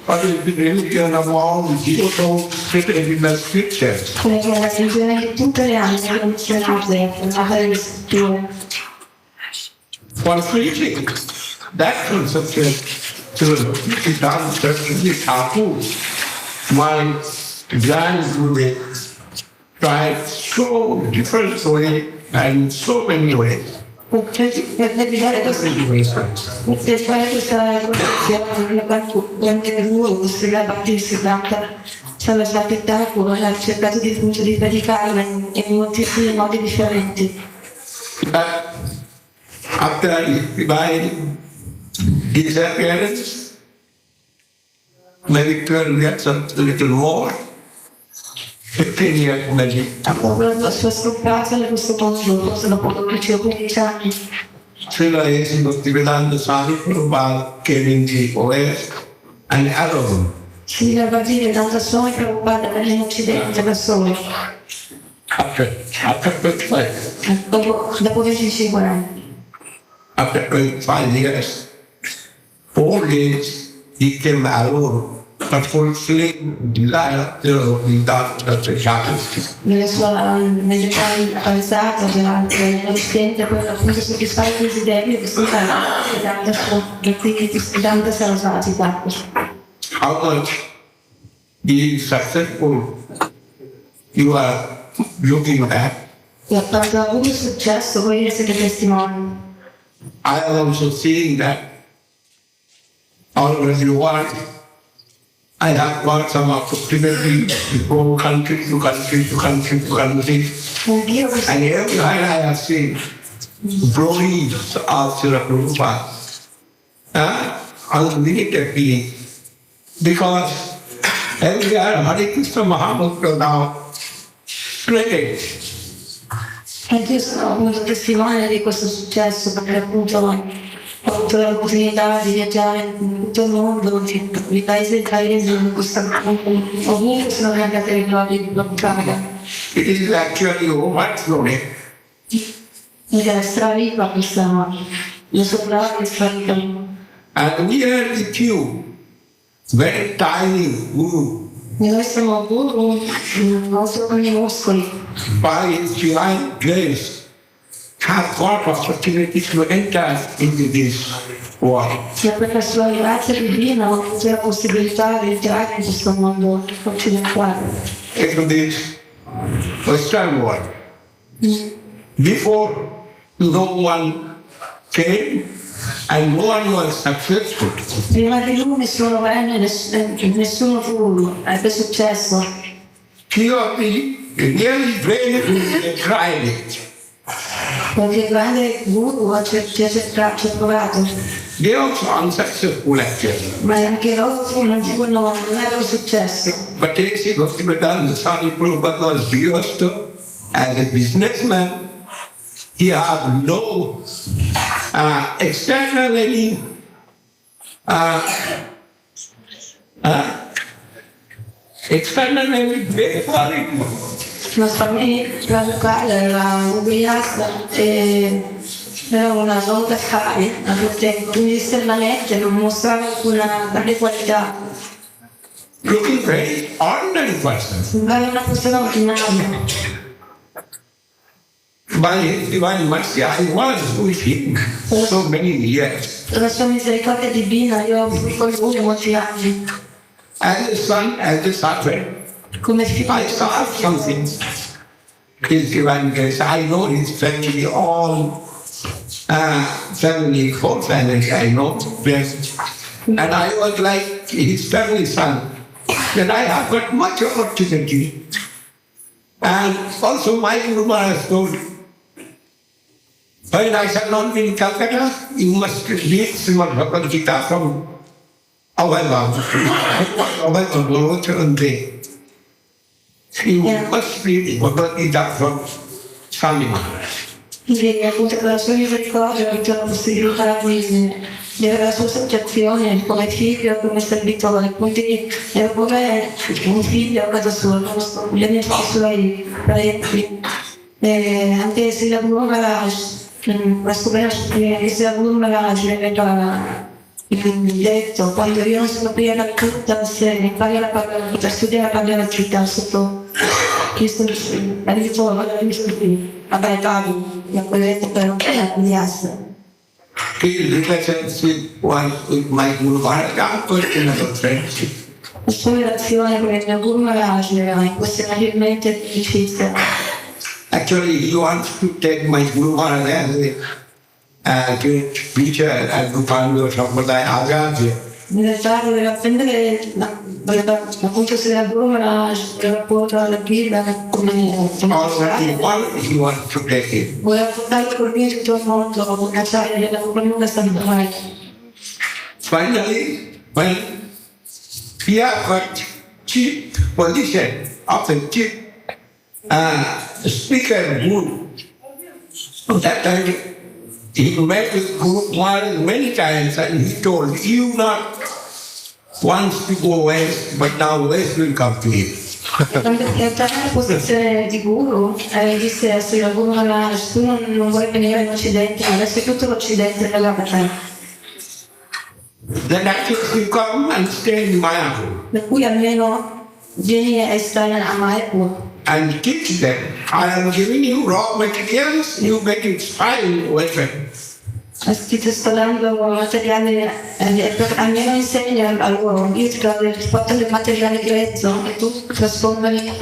what is the religion of all the people written in the scriptures? come che la religione di tutte le anime menzionate nelle scritture. For preaching that conception to be done certainly Thakur, my grand Gurudev tried so different way and in so many ways. Per fare questa concezione, prendere il ruolo, Srila Bhakti Srila Thakur ha cercato di predicarla in moltissimi modi differenti. But after divine disappearance, maybe 12 years or a little more, 15 years maybe. Dopo la sua scomparsa da questo mondo, forse dopo 15 anni, Srila Bhaktivedanta Swami Prabhupada came in the West and Arrow. Srila Bhaktivedanta Swami Prabhupada venne in Occidente da solo, After 25. dopo 25 anni. after 25 years, 4 days, he came alone, but fulfilling desire to be done at the chapel. Negli anni passati, nell'adolescenza, quello appunto soddisfare i desideri di tanta salvatità. How much he is successful, you are looking at. E quando ha avuto successo, voi siete testimoni. I am also seeing that already one. I have got some opportunity to go country to country to country to country. And every time I have seen glories of Srila Prabhupada, unlimited being. Because every year Hare Krishna Mahamantra now spreading. Anche io sono appunto testimone di questo successo perché appunto ho avuto l'opportunità di viaggiare in tutto il mondo, di paese in paese, ovunque sono andate le glorie di Prabhupada. It is actually overflowing. Ed è straviva questa, le sue glorie stravivano. And we are the few, very tiny guru. E noi siamo guru, non solo con i muscoli. By his divine grace, have got opportunity to enter into this world. E per la sua grazia divina ho avuto la possibilità di entrare in questo mondo occidentale. Into this Western world. Before, no one came and no one was successful. Prima di lui nessuno venne, nessuno fu, ebbe successo. Few of the really great gurus tried it. Qualche grande guru ci ha provato, They also unsuccessful actually. ma anche loro non ebbero successo. But they see Bhakti Swami Prabhupada was Vyasta as a businessman. He had no externally very foreign. La famiglia locale era ubriaca e era una low d'affari, quindi esternamente non mostrava alcuna grande qualità. Looking very ordinary person. Era una persona ordinaria. By his divine mercy, I was with him for so many years. Per la sua misericordia divina io ho avuto con lui molti anni. As a son, as a servant, Come figlio. I saw something. His divine grace. I know his family, all family, whole family, I know best. And I was like his family son. Then I have got much opportunity. And also my Guru Maharaj told, when I shall not be in Calcutta, you must read Srimad Bhagavad Gita from Available. You must read Bhagavad Gita from Swami Maharaj. Quindi appunto per la sua misericordia ho avuto la possibilità di avere la sua associazione come figlio, come servitore, quindi ero come un figlio a casa sua, le mie suoi parenti. Anche Srila Guru Maharaj, la scoperta che Srila Guru Maharaj mi aveva detto, quando io non sapevo la tutta, se impari la parola, per studiare la parola città sotto Cristo, la riforma della Cristo, appareccavi, mi ha detto per un piazza. His relationship was with my Guru Maharaj, our personal friendship. La sua relazione con il mio Guru Maharaj era impossibilmente difficile. Actually, he wants to take my Guru Maharaj as a great preacher and Gopal Sampradaya Acharya. In realtà voleva prendere appunto Srila Guru Maharaj per rapporto alla Gita come He wants to take it. voleva portarlo con lui tutto il mondo, cacciare della comunità santuaria. Finally, when he had got chief position of the chief speaker guru, at that time he met with Guru Maharaj many times and he told, you not wants to go west, but now west will come to him. Quando entrare nella posizione di guru, disse a Srila Govinda Maharaj, tu non vuoi venire in Occidente, adesso tutto l'Occidente è la te. Then at least you come and stay in Mayapur Per cui almeno vieni e stai a Mayapur. and teach them. I am giving you raw materials, you make it fine with it. Ti sto dando materiale, almeno insegna a loro, io ti porto del materiale grezzo e tu trasformali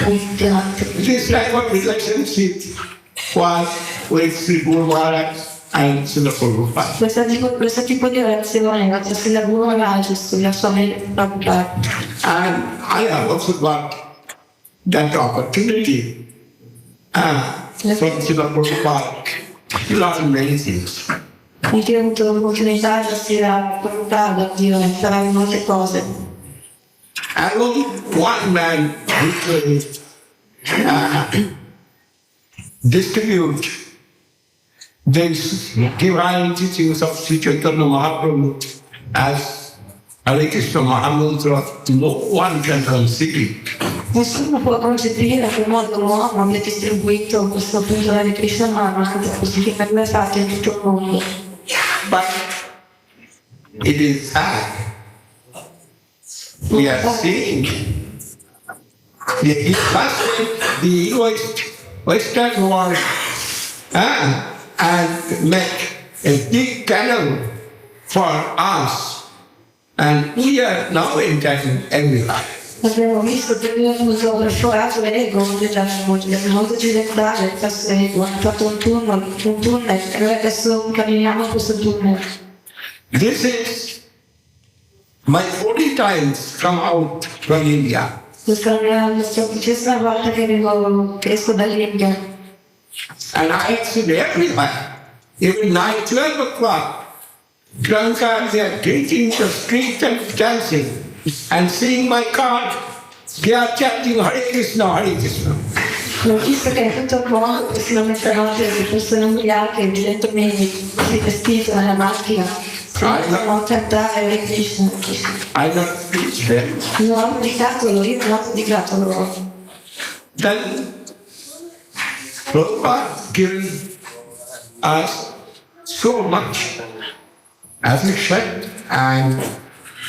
in piante. This type of relationship was with Sri Guru Maharaj and Srila Prabhupada. Questo tipo di relazione tra Srila Guru Maharaj e Srila Prabhupada. And I have also got that opportunity from Srila Prabhupada to learn many things. Anche ho avuto l'opportunità di Srila Prabhupada di imparare molte cose. And only one man who could distribute this divine teachings of Sri Chaitanya Mahaprabhu as Hare Krishna Mahamantra, no one can consider. Nessuno può concepire che modo l'uomo abbia distribuito questo punto di Krishna Mahamantra così che per me è fatto in tutto il mondo. But it is sad. We are seeing the Western world and make a big canal for us, and we are now entering everywhere. Abbiamo visto che abbiamo usato il forato ego del mondo occidentale, hanno fatto un tunnel e noi adesso camminiamo in questo tunnel. This is my 40 times come out from India. Questa è la questa volta che esco dall'India. And I have seen everywhere. Even 9, 12 o'clock, drunkards are drinking the street and dancing. And seeing my car, they are chanting Hare Krishna, Hare Krishna. L'ho visto che è tutto il mondo, che si non mettono le persone umiliate, dentro me, si vestito nella macchina. Devono cantare Hare Krishna, Krishna. I don't preach them. Non ho predicato loro, io non ho predicato loro. Then Prabhupada given us so much affliction and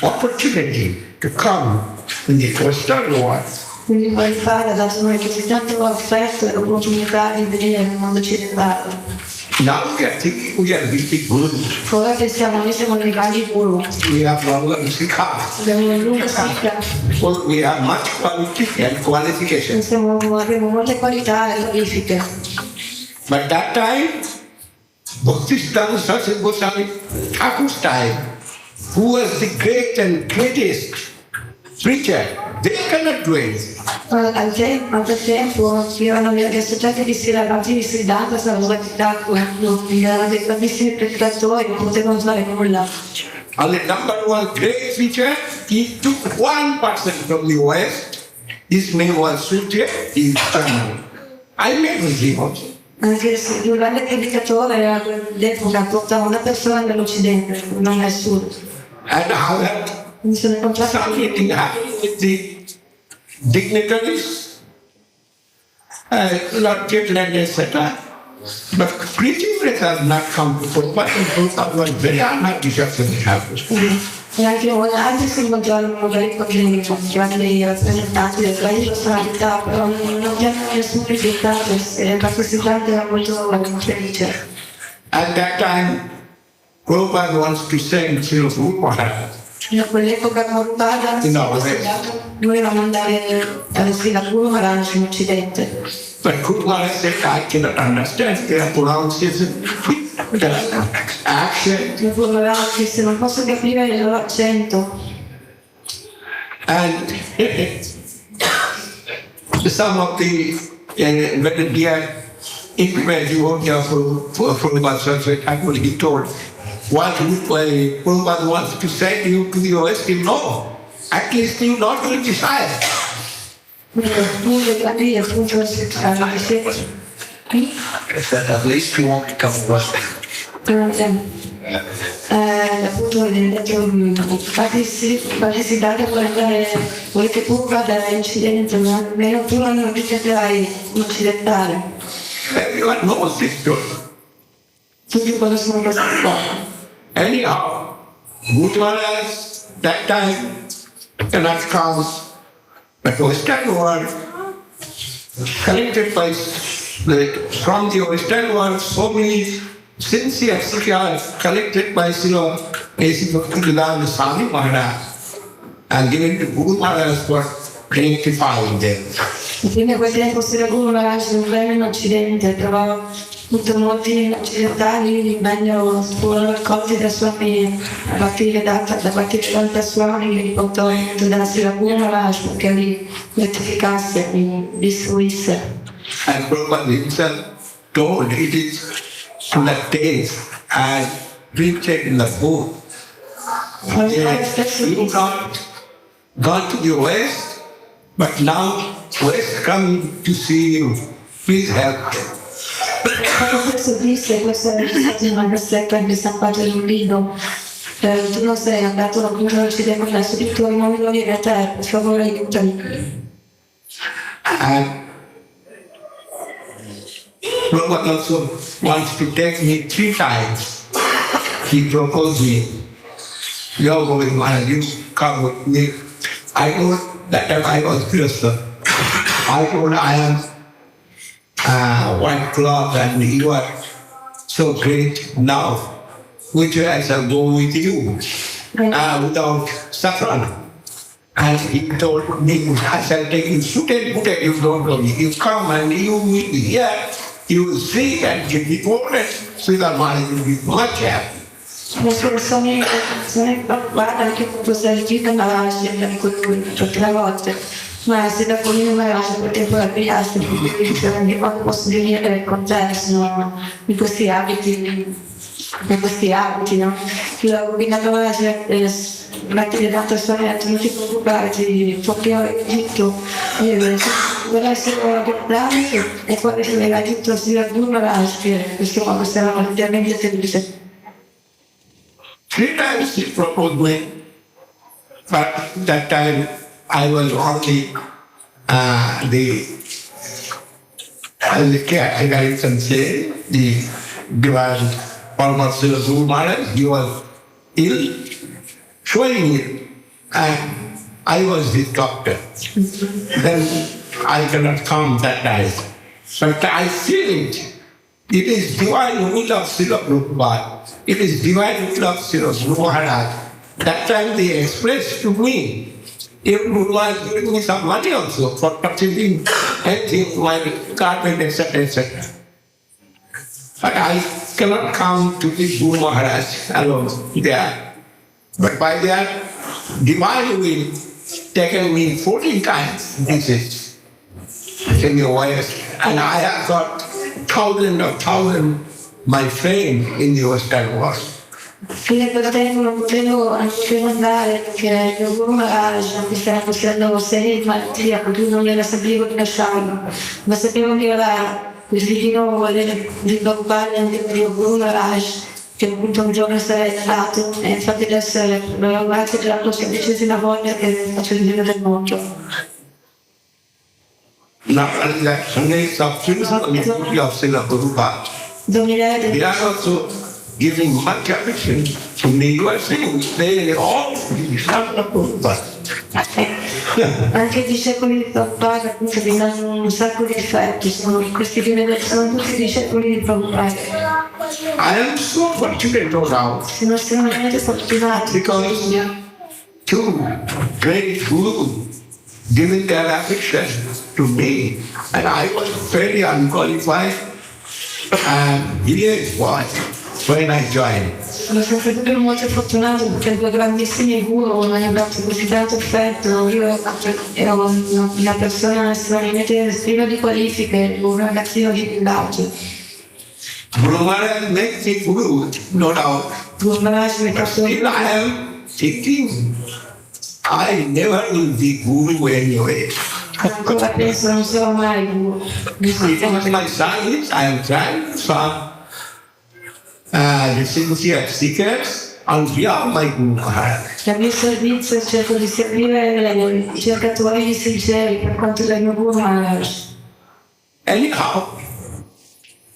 opportunity to come in the Western world. Quindi il Padre ha dato noi così tanto affetto e l'opportunità di venire nel mondo occidentale. Now we are thinking we are really good. Ora pensiamo, noi siamo dei grandi guru, We have problems in car. abbiamo una lunga sicca, Well, we have much quality and qualifications. abbiamo molte qualità e qualifiche. But that time, Bhakti Srila Goswami Thakur's time, who was the great and greatest preacher, they cannot do anything. Al tempo erano gli associati di Srila di Sridhanta, stavano erano dei bravissimi predicatori, non potevano fare nulla. And the number one great preacher, he took one person from the West, his name was Sundar, in Germany. I met with him also. Anche se il grande predicatore era all'epoca, portava una persona dall'Occidente, non nessuno. And how that Mi sono incontrato something happened with the dignitaries, Lord Kirtland, etc. But preaching has not come to Prabhupada, and Prabhupada was very unhappy just when it happens. e anche se incontrarono magari con i grandi rappresentanti del paese di personalità, però non abbiamo nessun risultato e la Presidente era molto felice. At that time, Prabhupada wants to send Srila Guru Maharaj. In quell'epoca Prabhupada doveva mandare a Srila Guru Maharaj in Occidente. But Guru Maharaj said, I cannot understand their pronunciation, their accent. Il Guru Maharaj disse non posso capire il loro accento. And some of the very dear intimate devotees of Prabhupada said, actually he told, what Prabhupada wants to say to you to the West, you know, at least you not will desire. At least we won't become Western. appunto farsi dare qualche curva dall'incidente, ma almeno tu non riceverai occidentale. Everyone knows this story. Tutti conoscono questa storia. Anyhow, Guru Maharaj, that time, cannot count, but Western world, collected by, from the Western world, so many sincere Sikhs collected by Srila Swami Maharaj and given to Guru Maharaj for rectifying them. Quindi a quel tempo Srila Guru Maharaj non venne in Occidente, però molti occidentali furono raccolti da Swami Bhakti da Bhakti Kanta Swami che li portò da Srila Guru Maharaj perché li rettificasse, li istruisse. And Prabhupada himself told it is to the taste and printed in the book. You've not gone to the West, but now West come to see you. Please help them. Questo disse, questa è una cassetta che è stampata in un libro. Tu non sei andato da Guru Occidente, adesso i tuoi nuovi venire a te, per favore aiutami. And Prabhupada also wants to take me 3 times. He proposed me, "You're going, Maharaj, you come with me." I told that time I was Krishna. I told I am white cloth and you are so great now. Which way I shall go with you without saffron? And he told me, I shall take you suited, you don't know me. You come and you will be here, you will see and get devoted, so that Maharaj will be much happy. Sono guarda anche questa ricerca Maharaj tutte le volte, ma se da Govinda Maharaj potevo abbigliarsi ogni volta posso venire con te, sono in questi abiti, no? Srila Govinda Maharaj Bhakti Vedanta Swami ha detto non ti preoccupare, ti porterò in Egitto, vorrei solo guardare e poi se mi ha detto Srila Guru Maharaj che questa sarà ovviamente felice. 3 times he proposed me, but that time I was only the caretaker, you can say, the divine Parama Srila Guru Maharaj. He was ill, showing it, and I was his doctor. Then I cannot come that night, but I feel it. It is divine will of Srila Prabhupada. It is divine will of Srila Guru Maharaj. That time they expressed to me, if Guru was giving me some money also for purchasing anything, my carpet, etc., etc. But I cannot come to the Guru Maharaj alone there. But by their divine will, taken me 14 times visits in the West, and I have got thousands my friends in the Western world. Fino a quel tempo non potevo andare perché il Guru Maharaj mi stava facendo serie di malattia, per cui non gliela sapevo di lasciarlo, ma sapevo che era il divino di Prabhupada anche per il Guru Maharaj, che appunto un giorno sarei andato e infatti adesso l'ho guardato per la 16ª volta che faccio il giro del mondo. Not only that, Sundays of Srila Prabhupada. They are also giving much affection to the USA. They all Srila Prabhupada. Anche i discepoli di Prabhupada appunto vi danno un sacco di affetti, questi che sono tutti discepoli di Prabhupada. I am so fortunate now. Sono estremamente fortunato Because 2 great gurus giving their affection to me, and I was very unqualified, and here is why when I joined. Sono sempre molto fortunato perché 2 grandissimi guru mi hanno dato così tanto affetto. Io ero una persona estremamente priva di qualifiche, un ragazzino di villaggio. Guru Maharaj makes me guru, no doubt. Guru Maharaj mi But still I am thinking, I never will be guru anyway. ancora penso non sarò mai guru. Because my son is, I am trying some the sincere seekers al via mai Maharaj. Nel mio servizio cerco di servire i ricercatori sinceri per quanto del mio Guru Maharaj. Anyhow,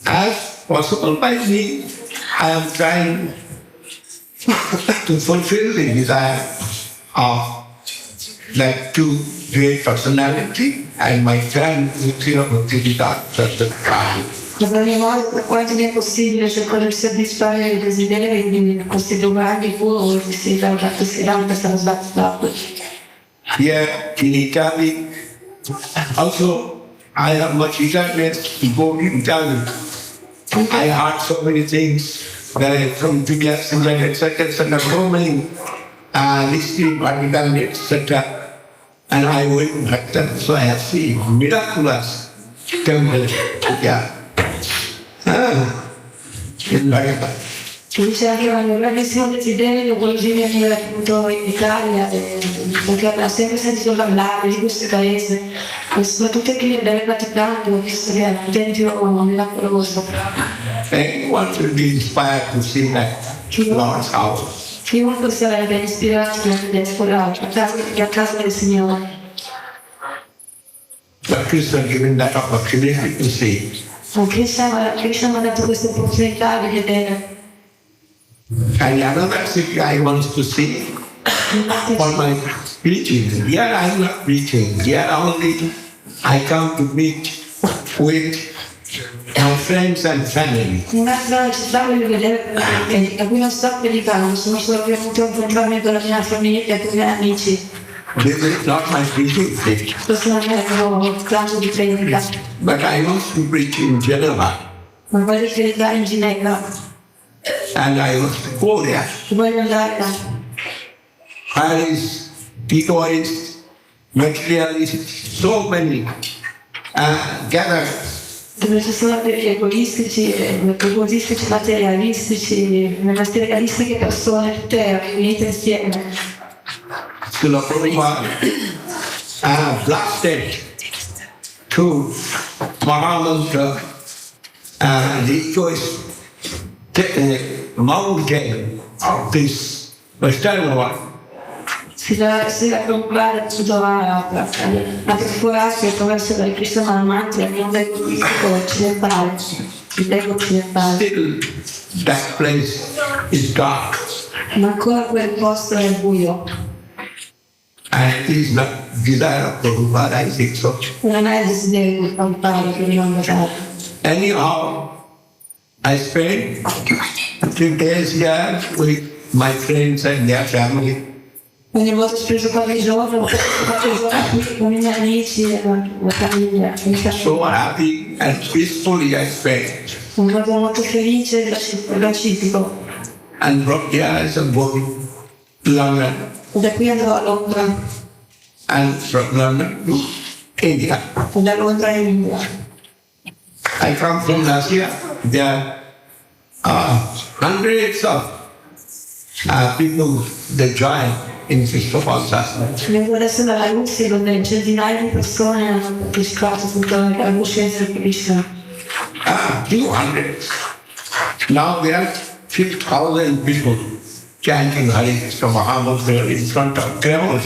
as possible by me, I am trying to fulfill the desire of that two great personality and my friend Srila Gurudev. Per ogni modo, per quanto mi è possibile, cerco di soddisfare i desideri di questi due grandi guru che si sono sbagliati. Here in Italy, also I have much eagerness to go to Italy. I heard so many things from previous etc. So many listening Bhakti, etc. And I went back there, so I have seen miraculous temples. Yeah. In Bhagavad. Dice che la mia grandissimo desiderio quello di venire appunto in Italia perché ho sempre sentito parlare di questo paese e soprattutto che deve praticare ho visto che è un tempio miracoloso. Anyone should be inspired to see that Lord's house. Chiunque sarebbe ispirato a esplorare a casa del Signore. But Krishna given that opportunity to see. Krishna mi ha dato questa opportunità di vedere. And another thing I want to see for my preaching. Here I am not preaching. Here only I come to meet with my friends and family. Un'altra città voglio vedere perché a cui non sto predicando, sono solo venuto a incontrarmi con la mia famiglia e con i miei amici. This is not my preaching thing. Questo non è il mio clan di predica, But I want to preach in Geneva. ma voglio predicare in Ginevra, And I want to go there. voglio andare là. Where is egoist, materialist, so many gathered. Dove ci sono degli egoistici, materialistici, materialistiche persone tutte riunite insieme. Srila Prabhupada blasted to Mahamantra the egoist mountain of this Western world. Si deve preoccupare tutto a perforarsi attraverso la Krishna Maharaj, il mondo egoistico occidentale, il ego occidentale. Still that place is dark. Ma ancora quel posto è buio. And it is not desire of Prabhupada, I think so. Non è il desiderio di campare che non andare. Anyhow, I spent 3 days here with my friends and their family. Ogni volta ho speso qualche giorno qui con i miei amici e la famiglia. So happy and peacefully I spent. Un modo molto felice e pacifico. And from here I am going to London. Da qui andrò a Londra, And from London to India. da Londra in India. I come from Russia. There are hundreds of people that join in Krishna consciousness. Vengo adesso dalla Russia dove centinaia di persone hanno partecipato alla coscienza di Krishna. 200. Now there are 5,000 people chanting Hare Krishna Mahamantra in front of temples.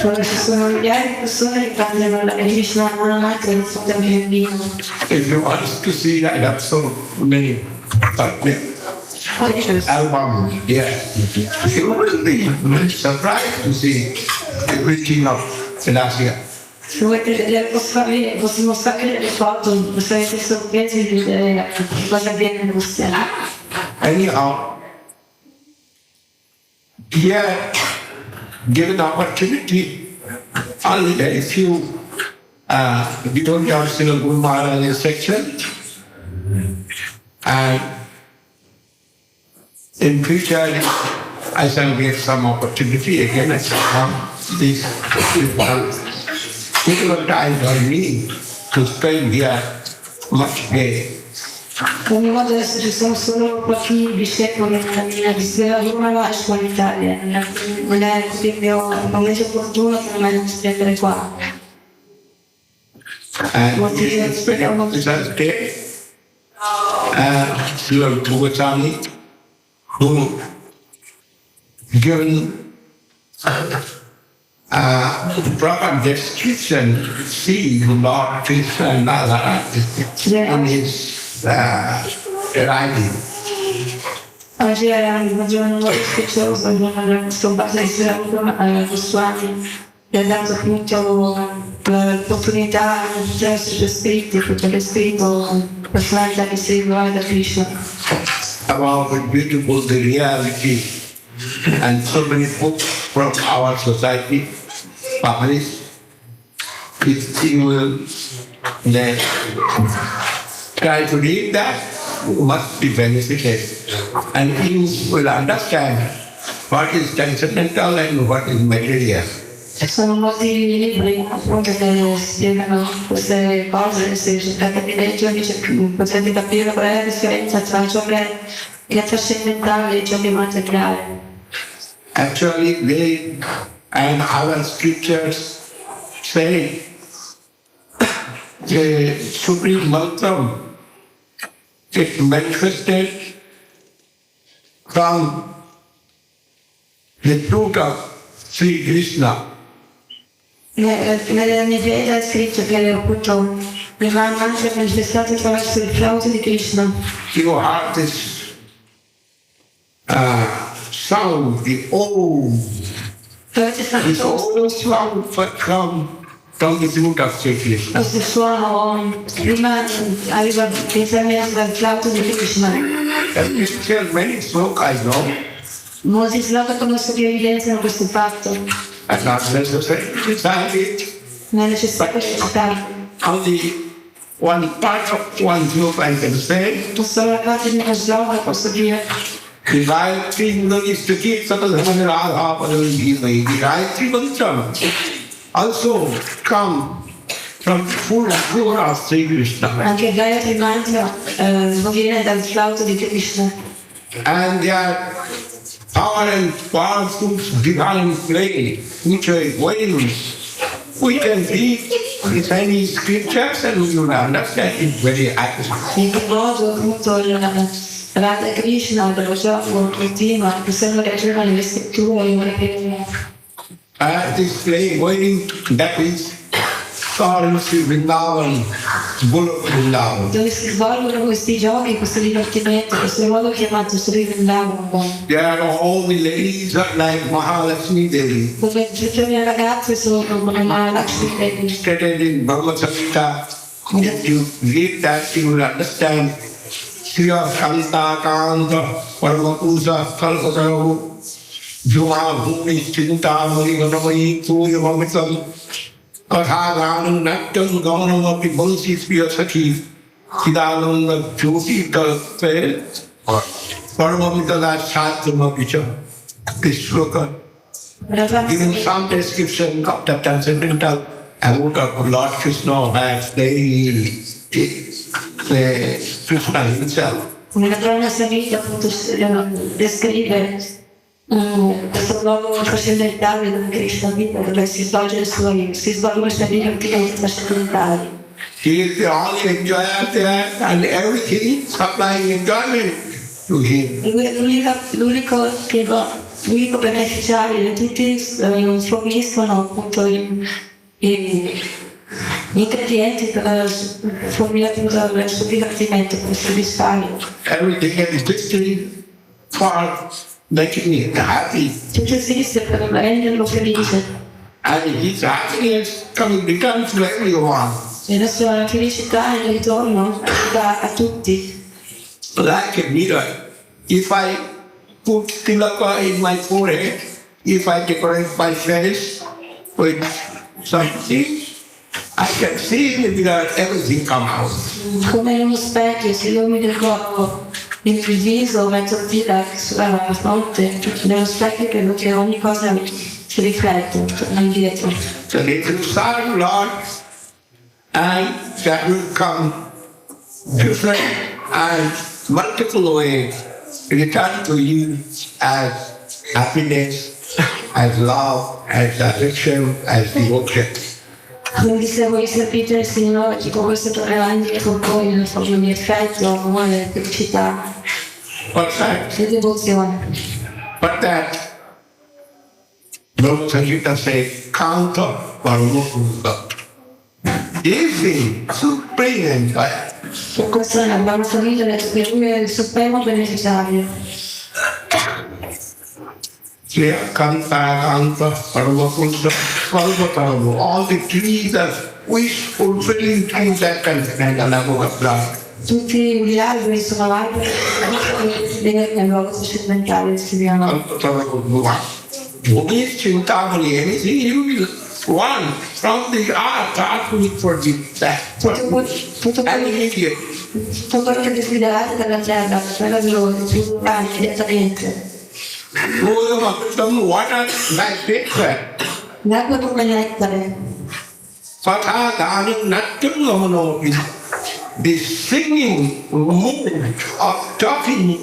Ora ci sono migliaia di persone che cantano la Krishna Maharaj in fronte al bambino. If you want to see that, I have so many albums. Yeah. You will be surprised to see the preaching of Siddhartha. Se volete vedere, posso mostrare delle foto, sarete sorpresi di vedere cosa avviene in Russia. Anyhow, here, given the opportunity, only very few devotees of Srila Guru Maharaj's section, and in future, I shall get some opportunity again. I shall come this particular time for me to spend here much day. Ogni volta adesso ci sono solo pochi discepoli nella mia visione di Maharaj qua in Italia, non è il mio momento opportuno per me di spendere qua. And we spend on this day, Srila Dev-Goswami, who given proper description, see Lord Krishna Maharaj in his writing. Oggi al giorno spicioso, sto parlando di Goswami, gli ha dato appunto l'opportunità di essere scritti, perché è scritto personalità che si riguarda Krishna. About the beautiful the reality and so many books from our society published, if you will then try to read that, you must be benefited and you will understand what is transcendental and what is material. Sono molti libri appunto che spiegano queste cose, se cercate di leggerli potete capire qual è la differenza tra ciò che è trascendentale e ciò che è materiale. Actually, they and our scriptures say the supreme mantra is manifested from the truth of Sri Krishna. Nelle mie Veda è scritto che appunto il mantra è manifestato attraverso il flauto di Krishna. You have this sound, the old, this old sound from the truth of Sri Krishna. Questo suono prima arriva inizialmente dal flauto di Krishna. And you tell many slokas, I know, Molti sloka conosco che evidenziano questo fatto. and not necessary to recite it. Non è necessario recitare. Only one part of one sloka I can say. Solo la parte di uno sloka posso dire. The Gayatri is to keep some of the Radha the Gayatri mantra also come from full of Sri Krishna. Anche il Gayatri mantra viene dal flauto di Krishna. And they are power and powerful divine flame, which are waiting. We can read the Chinese scriptures and we will understand it very accurately. In che modo appunto Radha Krishna dello gioco continua, possiamo leggere nelle scritture. This flame waiting, that is called Sri Vrindavan, Guru Vrindavan. Dove si svolgono questi giochi, questo divertimento, questo modo chiamato Sri Vrindavan. There are all the ladies like Mahalakshmi Devi, Dove tutte le ragazze sono come Mahalakshmi Devi. stated in Bhagavad Gita. If you read that, you will understand. Srila Kanta Paramapusa Kalpataru Juma Bhumi Chintamani Ganamai Puya Mamitam Kathaganam Natyam Gamanamapi Bhansi Sriya Sakhi Siddhananda Jyoti Kalpe Paramamitala Shatramapicha. This sloka giving some description of the transcendental abode of Lord Krishna as the Krishna himself. Nella donna salita appunto descrive questo luogo trascendentale dove Krishna vive, dove si svolgono queste divertimenti trascendentali. He is the only enjoyer there and everything supplying enjoyment to him. L'unico beneficiario, tutti forniscono appunto gli ingredienti per fornire il suo divertimento, per soddisfarlo. Everything is history for making him happy. Tutto esiste per renderlo felice. And his happiness returns to everyone. E la sua felicità in ritorno a tutti. Like a mirror. If I put tilaka in my forehead, if I decorate my face with something, I can see in the mirror everything come out. Come in uno specchio, se io mi decoro il viso, metto il tilak sulla fronte, nello specchio credo che ogni cosa si riflette, torna indietro. So if you serve Lord, and that will come different and multiple ways, return to you as happiness, as love, as affection, as devotion. Quindi se voi servite il Signore, tipo questo tornerà indietro poi nella forma di effetto, amore, felicità But that, e devozione. but that Lord Krishna says, Kanta Paramapurusa. Easy, supreme fire. E questa è una famiglia che lui è il supremo beneficiario. Kanta Paramapurusa, Paramapurusa. All the trees that wish fulfilling things that can stand the level of God. Tutti gli alberi sono alberi nel luogo trascendentale, si chiama. These Chintamani, anything you will want from the art will forgive that. And immediate. Tutto quello che desiderate dalla terra, per loro, più immediatamente. Water like paper. L'acqua come nettare. Fatadani Natamano is the singing mood of talking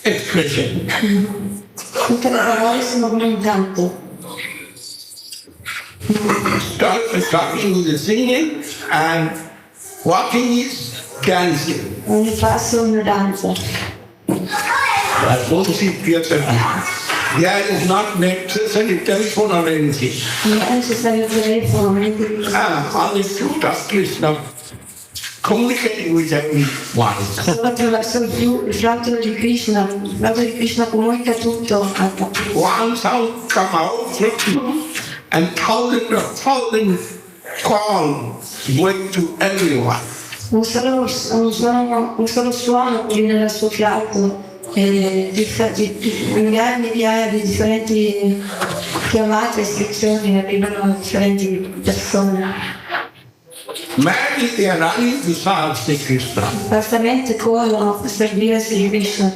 expression. Tutte le parole sono come un canto. Talking is the singing and walking is dancing. Ogni passo è una danza. Don't see theater. There is not necessary telephone or anything. Non è necessario il telefono, niente. Only through Krishna communicating with everyone. Solo attraverso il flauto di Krishna, il flauto di Krishna comunica tutto. One sound come out from you and thousand calls going to everyone. Un solo suono viene dal suo flauto e migliaia e migliaia di differenti chiamate e istruzioni arrivano a differenti persone. Madly they are running to serve Sri Krishna. Bastamente corrono per servire Sri Krishna.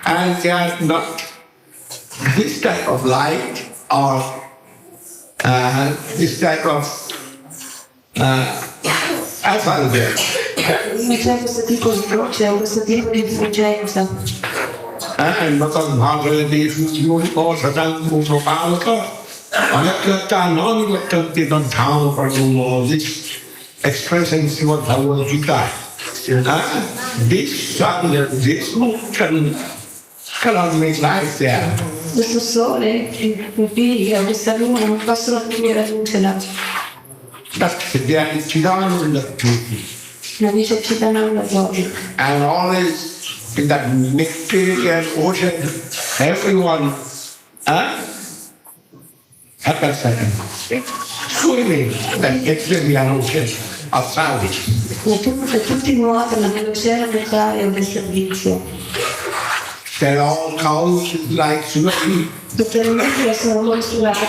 And they are not this type of light or this type of alpha there. Non c'è questo tipo di luce, questo tipo di effulgenza. And because Bhagavad is using all the time to Prabhupada, this expression is what Bhagavad Gita. This sun, this moon cannot make life there. Questo sole, i figli, questa luna non possono finire la luce là. That's the Chidananda Jyoti. La dice Chidananda Jyoti. And always in that nectarian ocean, everyone, swimming in that nectarian ocean of service. E tutti nuotano nell'oceano nectario del servizio. They're all cows like swimming. Tutte le mettere sono mostrate.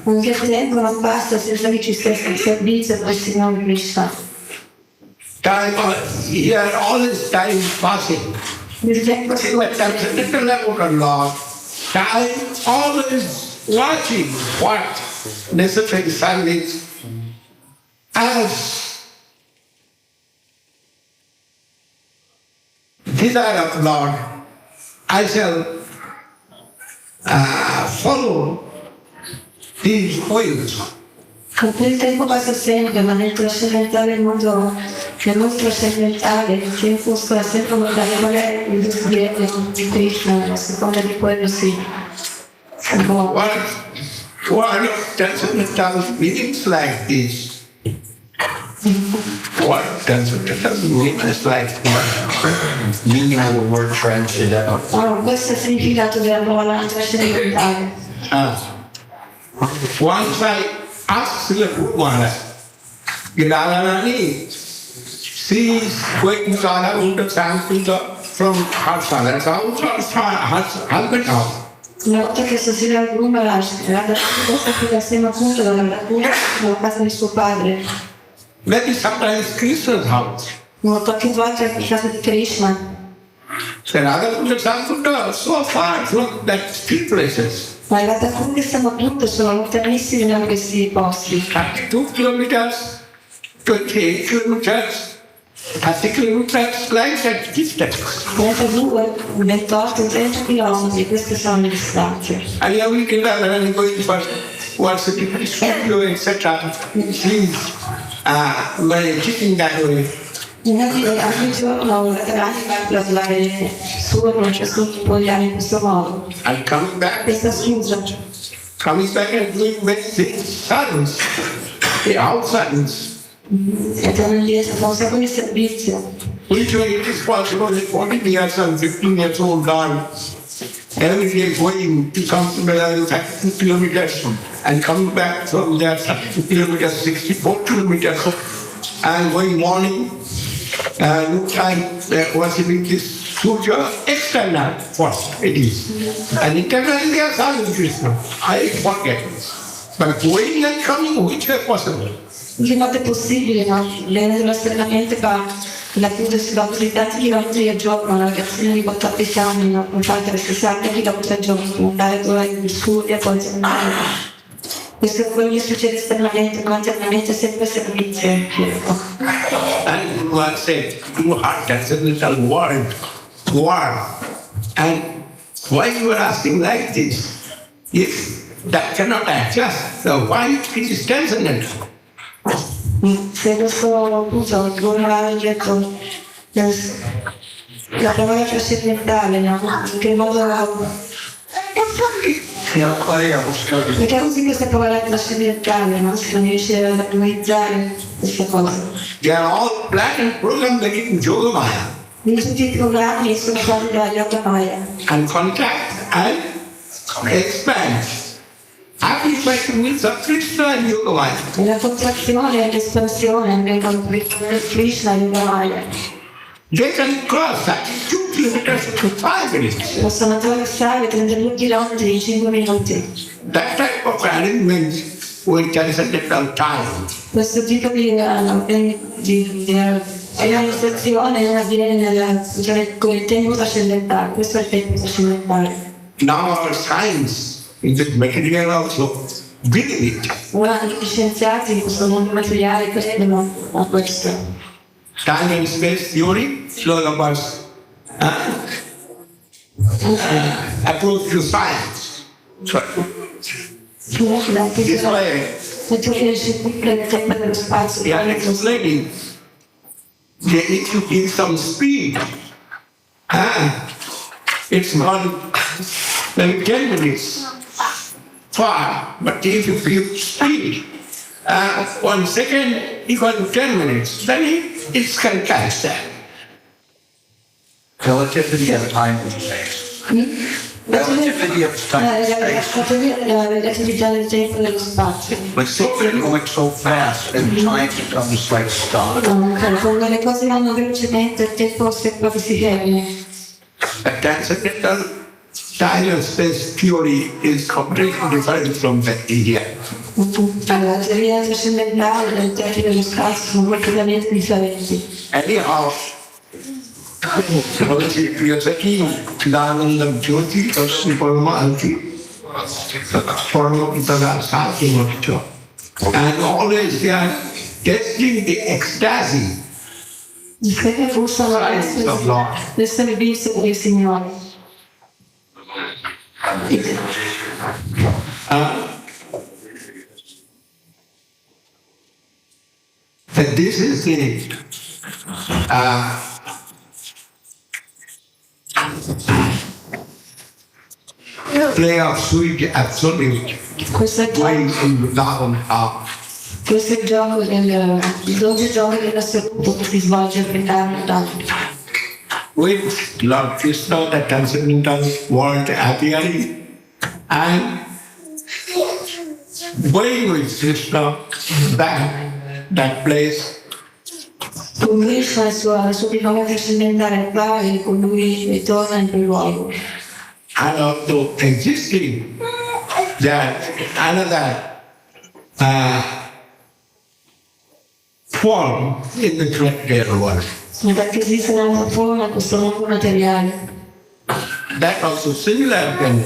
Anche il tempo non passa senza che ci sia il servizio per il Signore Krishna. Here all this time is passing. Il tempo si At the little level of Lord, time always watching what necessary service as desire of Lord, I shall follow these ways. il tempo passa sempre, ma nel trascendentale mondo, nel mondo trascendentale, il tempo sta sempre a guardare qual è il desiderio di Krishna, a seconda di quello si muove. What transcendental meanings like this? What transcendental meanings like this? Meaning of the word transcendental. Questo è il significato della parola trascendentale. Once I asked Srila Gurudev Maharaj, Narni, she is going to understand from her son. That's how her husband now. Una volta che Srila Govinda Maharaj era da sema appunto dalla casa di suo padre. Maybe sometimes Krishna's house. Qualche volta è casa di Krishna. So Radha so far from that three places. Ma in realtà quelli che stiamo appunto sono lontanissimi da questi posti. 2 kilometers, 28 kilometers, Article lies at distance. 32, 28, 30 km, queste sono le distanze. And here we can learn going for once a different studio, etc. Please, meditating that way. Ogni giorno parlare solo ciascuno vogliamo in questo modo. And coming back, Questa scusa. coming back and doing many things, silence, without silence. E tornano indietro, fa un sacco di servizio. Literally, it is possible that 14 years and 15 years old guy every day going to come to Malaya 50 kilometers and coming back from there 50 kilometers, 64 kilometers and going morning and time worshiping this Surya external first it is. And internally they are serving Krishna. I forget. But going and coming, which are possible? Che non è possibile, no? L'energia esternamente fa la chiusa di tanti chilometri al giorno, una ragazzina di 14 anni, no? Infatti 60 chilometri al giorno, andare poi in studio e poi tornare. Questo è quello che succede esternamente, ma internamente è sempre servizio. And one said, you are transcendental world. And why you are asking like this? If that cannot adjust, so why it is transcendental? Se questo uso, come ha detto, la parola trascendentale, no? In che modo perché usi questa parola trascendentale, no? Se non riesce ad utilizzare questa cosa. They are all planned and programmed like in Yogamaya. Tutti i programmi sono fatti dalla Yogamaya. And contract and expand. Amplified means of Krishna and Yogamaya. La contrazione e l'espansione vengono Krishna e Yogamaya. They can cross that 2 kilometers in 5 minutes. Possono attraversare 32 km in 5 minuti. That type of arrangement will transcendental time. Questo tipo di realizzazione avviene con il tempo trascendentale. Questo è il tempo trascendentale. Now our science in the material also believe it. Ora gli scienziati in questo mondo materiale credono a questo. Time and space theory, Srila approach to science. So, this way, they are explaining they need to give some speed. It's not maybe 10 minutes far, but if you give speed, 1 second equal to 10 minutes, then it can catch that. Relativity of time and space. Relativity of time and space. L'attività del tempo e dello spazio. But things are going so fast and time becomes like stop. Quando le cose vanno velocemente il tempo sembra che si fermi. A transcendental time and space theory is completely different from that idea. Allora, la teoria trascendentale del tempo e dello spazio sono completamente differenti. Anyhow, Danandam Jyoti Paramahanti Paramapitana Sati Moksha. And always they are testing the ecstasy. Che fossero le servizie del Signore. That this is the play of sweet absolute going in down up. Questo è il gioco il doppio gioco dell'assoluto che si svolge all'interno. With Lord Krishna, the transcendental world appearing, and going with Krishna back that place. Con Krishna e il suo diploma trascendentale va e con lui ritorna in quel luogo. And also existing that another form in the material world. Perché esiste un'altra forma in questo mondo materiale. That also similar can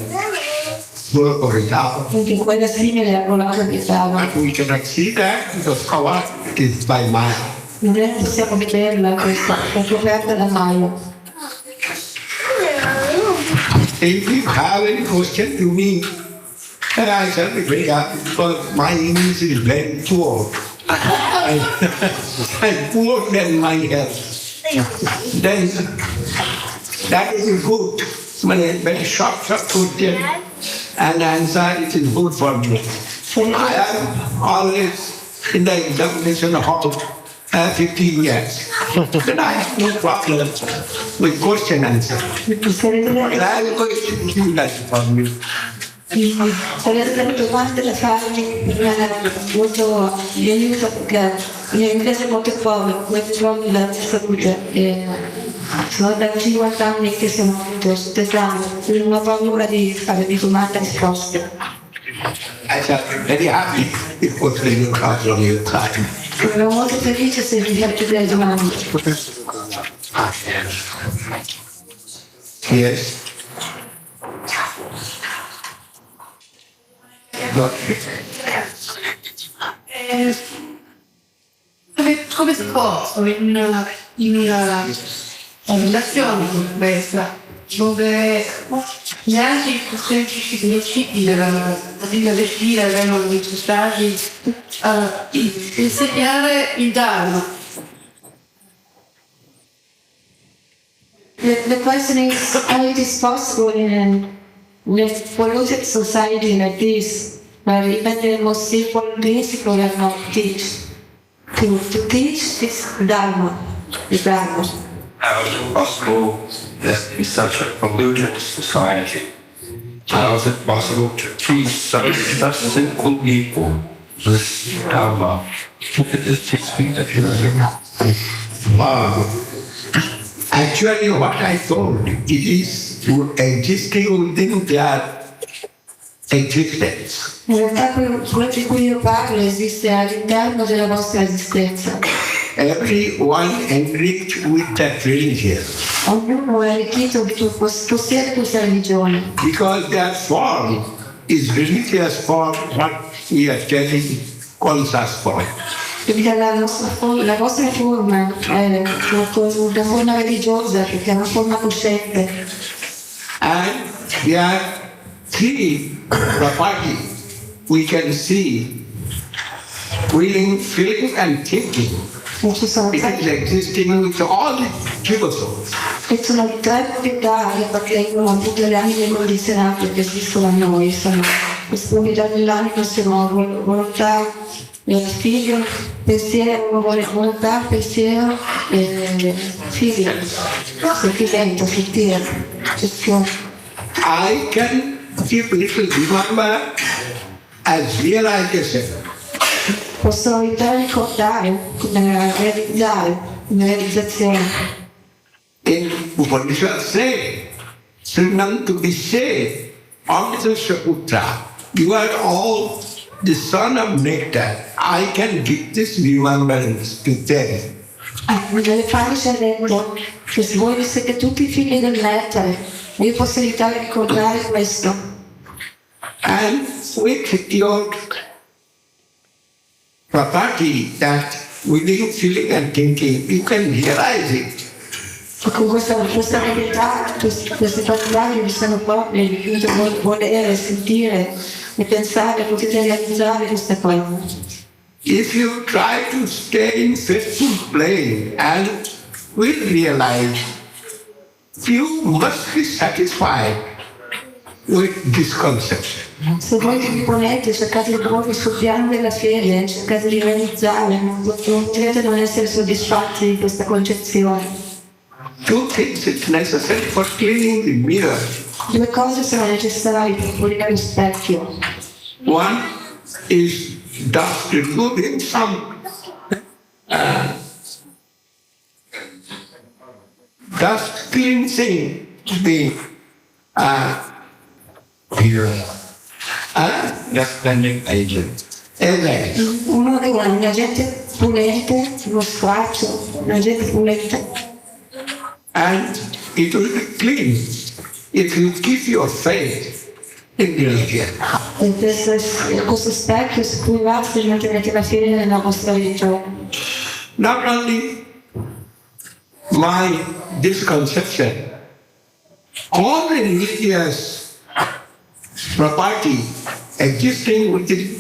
work or it out. Anche quella simile a quella che stava. But we cannot see that because our is by mind. non possiamo vederla questa, è coperta da maglia. If you have any question to me, and I shall be very happy because my English is very poor. I'm poor than my health. Then that is good. Very short question and answer, it is good for me. I am always in the examination hall 15 years. Then I have no problem with question answer. And I am going to do that for me. Avete delle domande da farmi, molto mi aiuta perché il mio inglese è molto povero, come dicevamo nella salute. Sono da 50 anni che sono tesano, non ho paura di fare di domande e risposte. I shall be very happy if what you come from your time. Sono molto felice se mi fate delle domande. Yes. Come si può in una relazione come questa, dove neanche i semplici principi della vita del fine vengono necessari a insegnare il Dharma? The question is how it is possible in a polluted society like this, where even the most simple principle are not teach. To teach this Dharma, the Dharma. How is it possible that in such a polluted society, how is it possible to teach such simple people this Dharma? It is teaching that Wow. Actually, what I told, it is existing within their existence. In realtà quello di cui io parlo esiste all'interno della vostra esistenza. Everyone enriched with that religion. Ognuno è arricchito di possiede questa religione. Because their form is religious form, what we are telling conscious form. Perché la vostra forma è una forma religiosa, perché è una forma cosciente. And there are three properties we can see: willing, feeling, and thinking. Ci sono It is existing with all the souls. tre proprietà che appartengono a tutte le anime condizionate che esistono a noi. Sono l'oscurità dell'anima, sono volontà, figlio, pensiero, volontà, pensiero e figlio, sentimento, sentire, gestione. I can keep little remember as realization. Posso ricordare, realizzare, una realizzazione. In Upanishad say, Srinantu Vishe, Amrita, you are all the son of nectar. I can give this remembrance to them. Nelle parole c'è detto che se voi siete tutti figli del nettare, io posso aiutare a ricordare questo. And with your property that within feeling and thinking, you can realize it. Con questa proprietà, queste proprietà che vi sono proprie, di volere, sentire e pensare, potete realizzare queste cose. If you try to stay in faithful plane and will realize, you must be satisfied with this conception. Se voi vi ponete, cercate di porvi sul piano della fede, cercate di realizzare, non potete non essere soddisfatti di questa concezione. Two things is necessary for cleaning the mirror. Due cose sono necessarie per pulire lo specchio. One is dust removing some dust cleansing the just spending agent. Uno è un agente pulente, uno squarcio, un agente pulente. And it will be clean if you keep your faith in religion. E questo specchio su cui basta mantenere la fede nella vostra religione. not only this conception, all the religious property existing within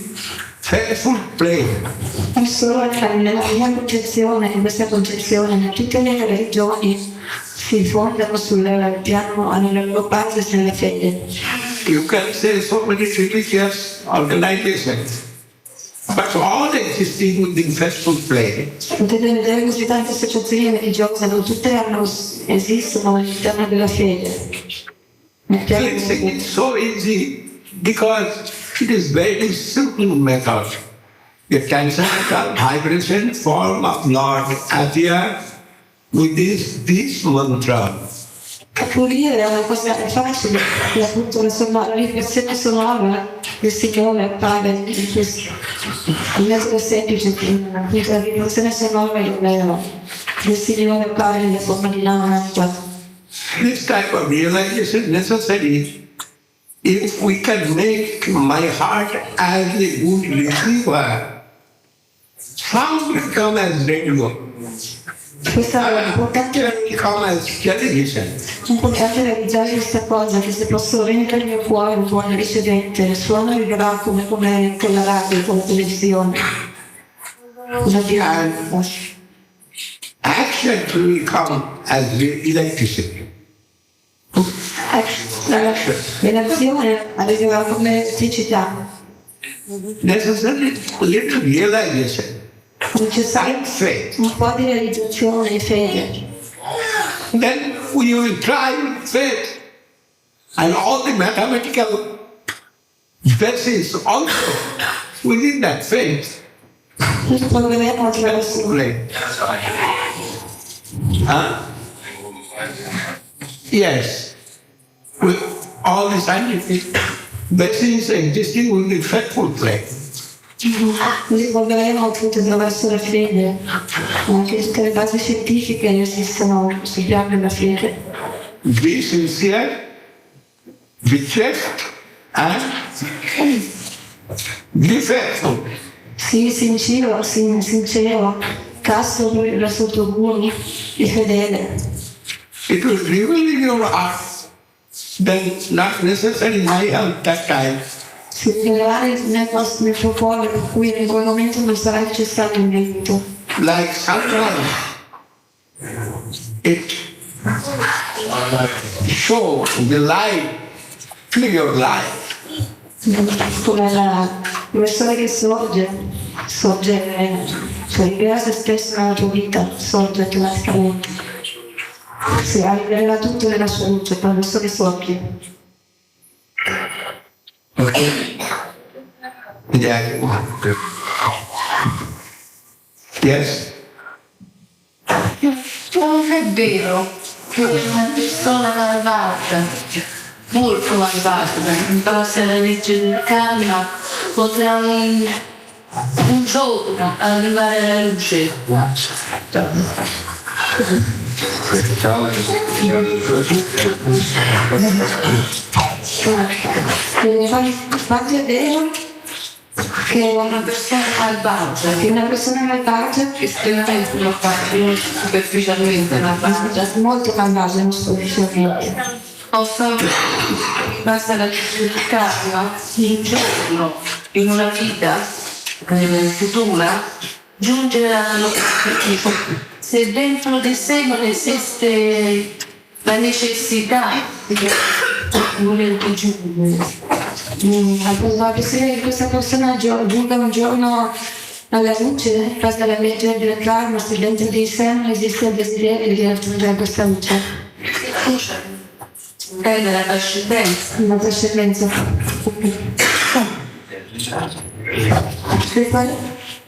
faithful plane. Non solo nella mia concezione, in questa concezione, tutte le religioni si fondano sul piano, nella loro base sulla fede. You can say so many religious organizations, but all existing within faithful plane. Potete vedere così tante associazioni religiose, non tutte esistono all'interno della fede. It's so easy because it is very simple method. The transcendental vibration form of Lord appear with this mantra. Pulire è una cosa facile, appunto la riflessione sonora del Signore appare in questo. Il metodo semplice, la riflessione sonora del Signore appare nella forma di mantra. This type of realization is necessary if we can make my heart as a good receiver. Sound become as radio. Questa è importante, Become as television. importante realizzare questa cosa, che se posso rendere il mio cuore un buon ricevente, il suono arriverà come con la radio, con la televisione. And action will come as electricity. L'azione arriverà come elettricità. Necessary little realization. Necessario un po' di realizzazione e fede. Then we will try with faith and all the mathematical basis also within that faith. Proveremo attraverso Yes, with all the scientific basis existing within the faithful plane. Proveremo appunto attraverso la fede, anche tutte le basi scientifiche esistono sul piano della fede. Be sincere, be chaste, and be faithful. Sii sincero, casto verso il tuo guru e fedele. It will reveal in your heart, then not necessarily my at that time. Si rivelerà nel tuo cuore, per cui in quel momento non sarà necessario un aiuto. Like Sundar, it shows the light to your life. Come il sole che sorge, cioè rivela se stesso nella tua vita, sorge automaticamente. Si rivela tutto nella sua luce, quando il sole sorge. Yeah. Yes. Non è vero che una persona malvagia, molto malvagia, in base alla legge del karma, potrà un giorno arrivare alla luce. Infatti è vero che una persona malvagia, estremamente malvagia, superficialmente malvagia, molto malvagia, non superficialmente, basta la legge del karma, un giorno, in una vita futura, giungeranno, se dentro di sé non esiste la necessità di voler giungere. La possibilità che questa persona giunga un giorno alla luce, basta la legge del karma, se dentro di sé non esiste il desiderio di raggiungere questa luce. È nella trascendenza. Una trascendenza.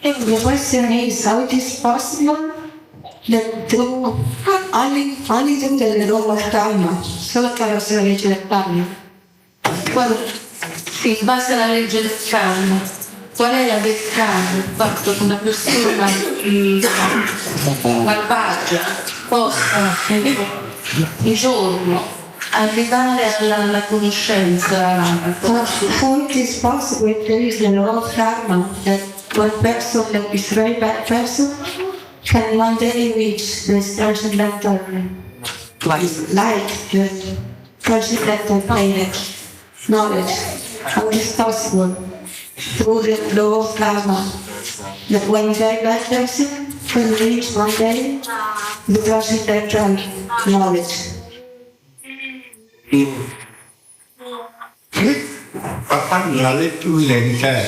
The question is how it is possible that through only through the law of karma, solo attraverso la legge del karma. Sì, basta la legge del karma. Qual è la del karma? Il fatto che una persona malvagia possa un giorno arrivare alla conoscenza. How it is possible if there is the law of karma that one person that is very bad person can one day reach this transcendental light, the transcendental knowledge. How it is possible through the law of karma that one very bad person can reach one day the transcendental knowledge. Upon knowledge will enter.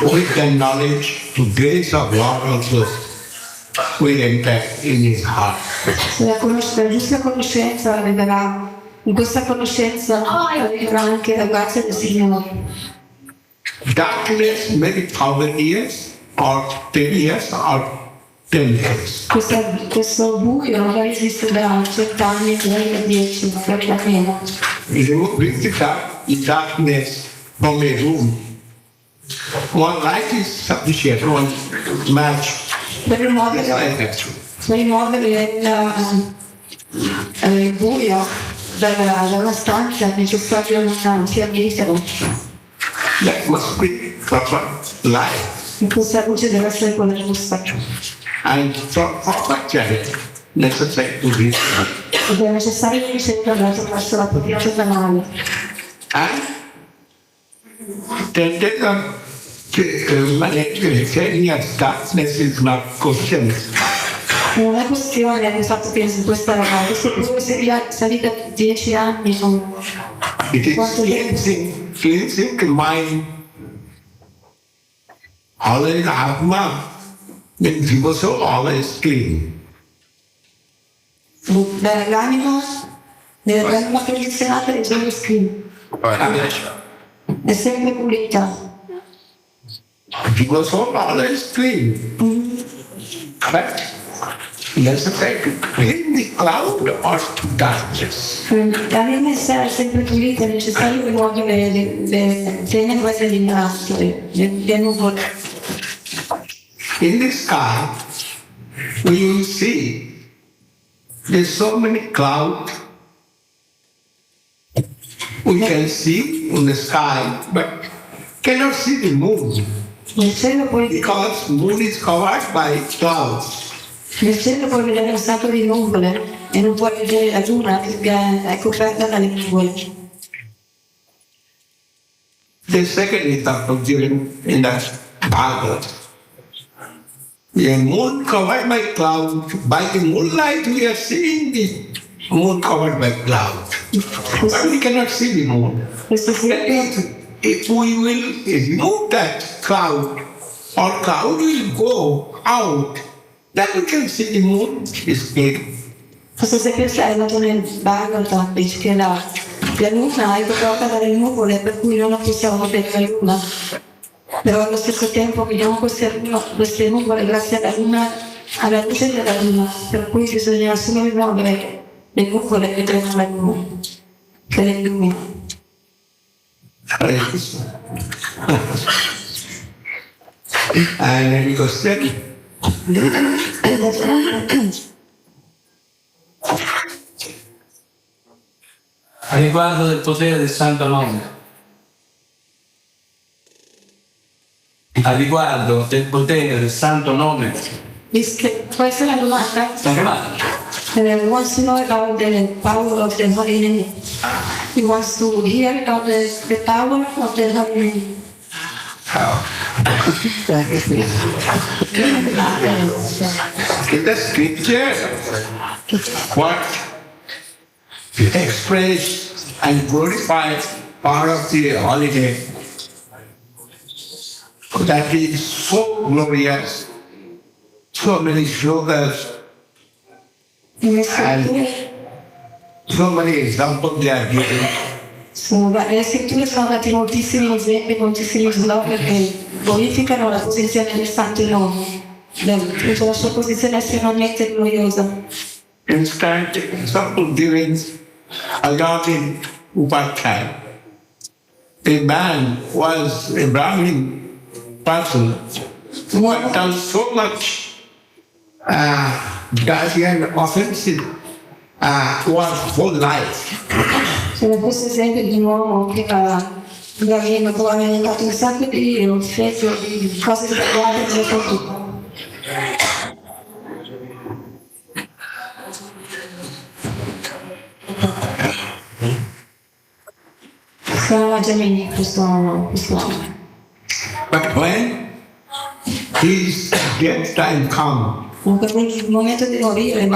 With the knowledge, the grace of Lord also will enter in his heart. La giusta conoscenza arriverà, in questa conoscenza arriverà anche la grazia del Signore. Darkness maybe 1,000 years, or 10 years, or 10 years. Questo buio non esiste da 100 anni, 10, magari meno. You bring the darkness from a room. One light is sufficient, one match. Per rimuovere il buio dalla stanza è necessario un fiammifero. That must be proper light. In questa luce deve essere quella giusta. And for proper charity, necessary to reach. Ed è necessario ricevere attraverso la potenza banale. And then managing darkness is not question. Non è questione del fatto che su questa buio sia salita 10 anni. It is cleansing the mind. Always Atma, when people so always clean. L'anima deve avere una condizionata di giorno scritto. È sempre pulita. People so always clean. Correct? Necessary to clean the cloud of darkness. L'anima è sempre pulita, è necessario rimuovere le tenebre dell'ignoranza, le nuvole. In the sky, we will see there's so many clouds. We can see in the sky, but cannot see the moon. Because moon is covered by clouds. Nel cielo puoi vedere un sacco di nuvole e non puoi vedere la luna perché è coperta dalle nuvole. The second example given in the Bhagavad. The moon covered by clouds. By the moonlight we are seeing the moon covered by clouds. But we cannot see the moon. If we will remove that cloud, or cloud will go out, then we can see the moon is clear. Questo esempio è nato nel Bhagavatam, dice che la luna è coperta dalle nuvole per cui non possiamo vedere la luna. Però allo stesso tempo vediamo queste nuvole grazie alla luce della luna, per cui bisogna solo rimuovere le nuvole e vedere la luna, che le illumina. And then we go steady. A riguardo del potere del santo nome. A riguardo del potere del santo nome. Può essere una domanda? Wants to know about the power of the holy name. He wants to hear about the power of the holy name. In the scripture, what express and glorify part of the holiday that is so glorious, so many shlokas, and so many examples they are given. Le scritture sono dati moltissimi esempi, moltissimi slogan che glorificano la posizione del santo nome, la sua posizione estremamente gloriosa. Instant example given regarding Upadhyaya. A man was a Brahmin person who had done so much dirty and offensive towards whole life. Se ne fosse esempio di un uomo che aveva fatto un sacco di offese, di cose sbagliate nella sua vita. Maharaj questo But when his death time comes, il momento di morire,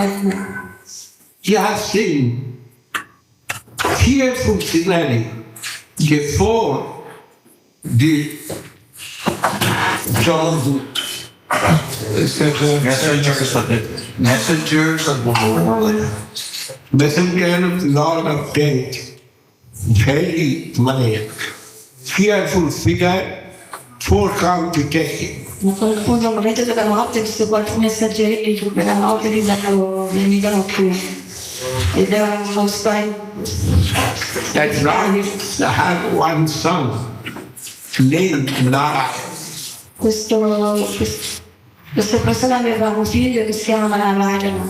he has seen fearful scenery before the John messengers of the Lord, messenger of the Lord of Death, very fearful figure, come to take him. Nel momento della notte, questi quattro messaggeri della notte venivano qui ed era uno spazio. That Narni had one son named Nara. Questa persona aveva un figlio che si chiama Narayana.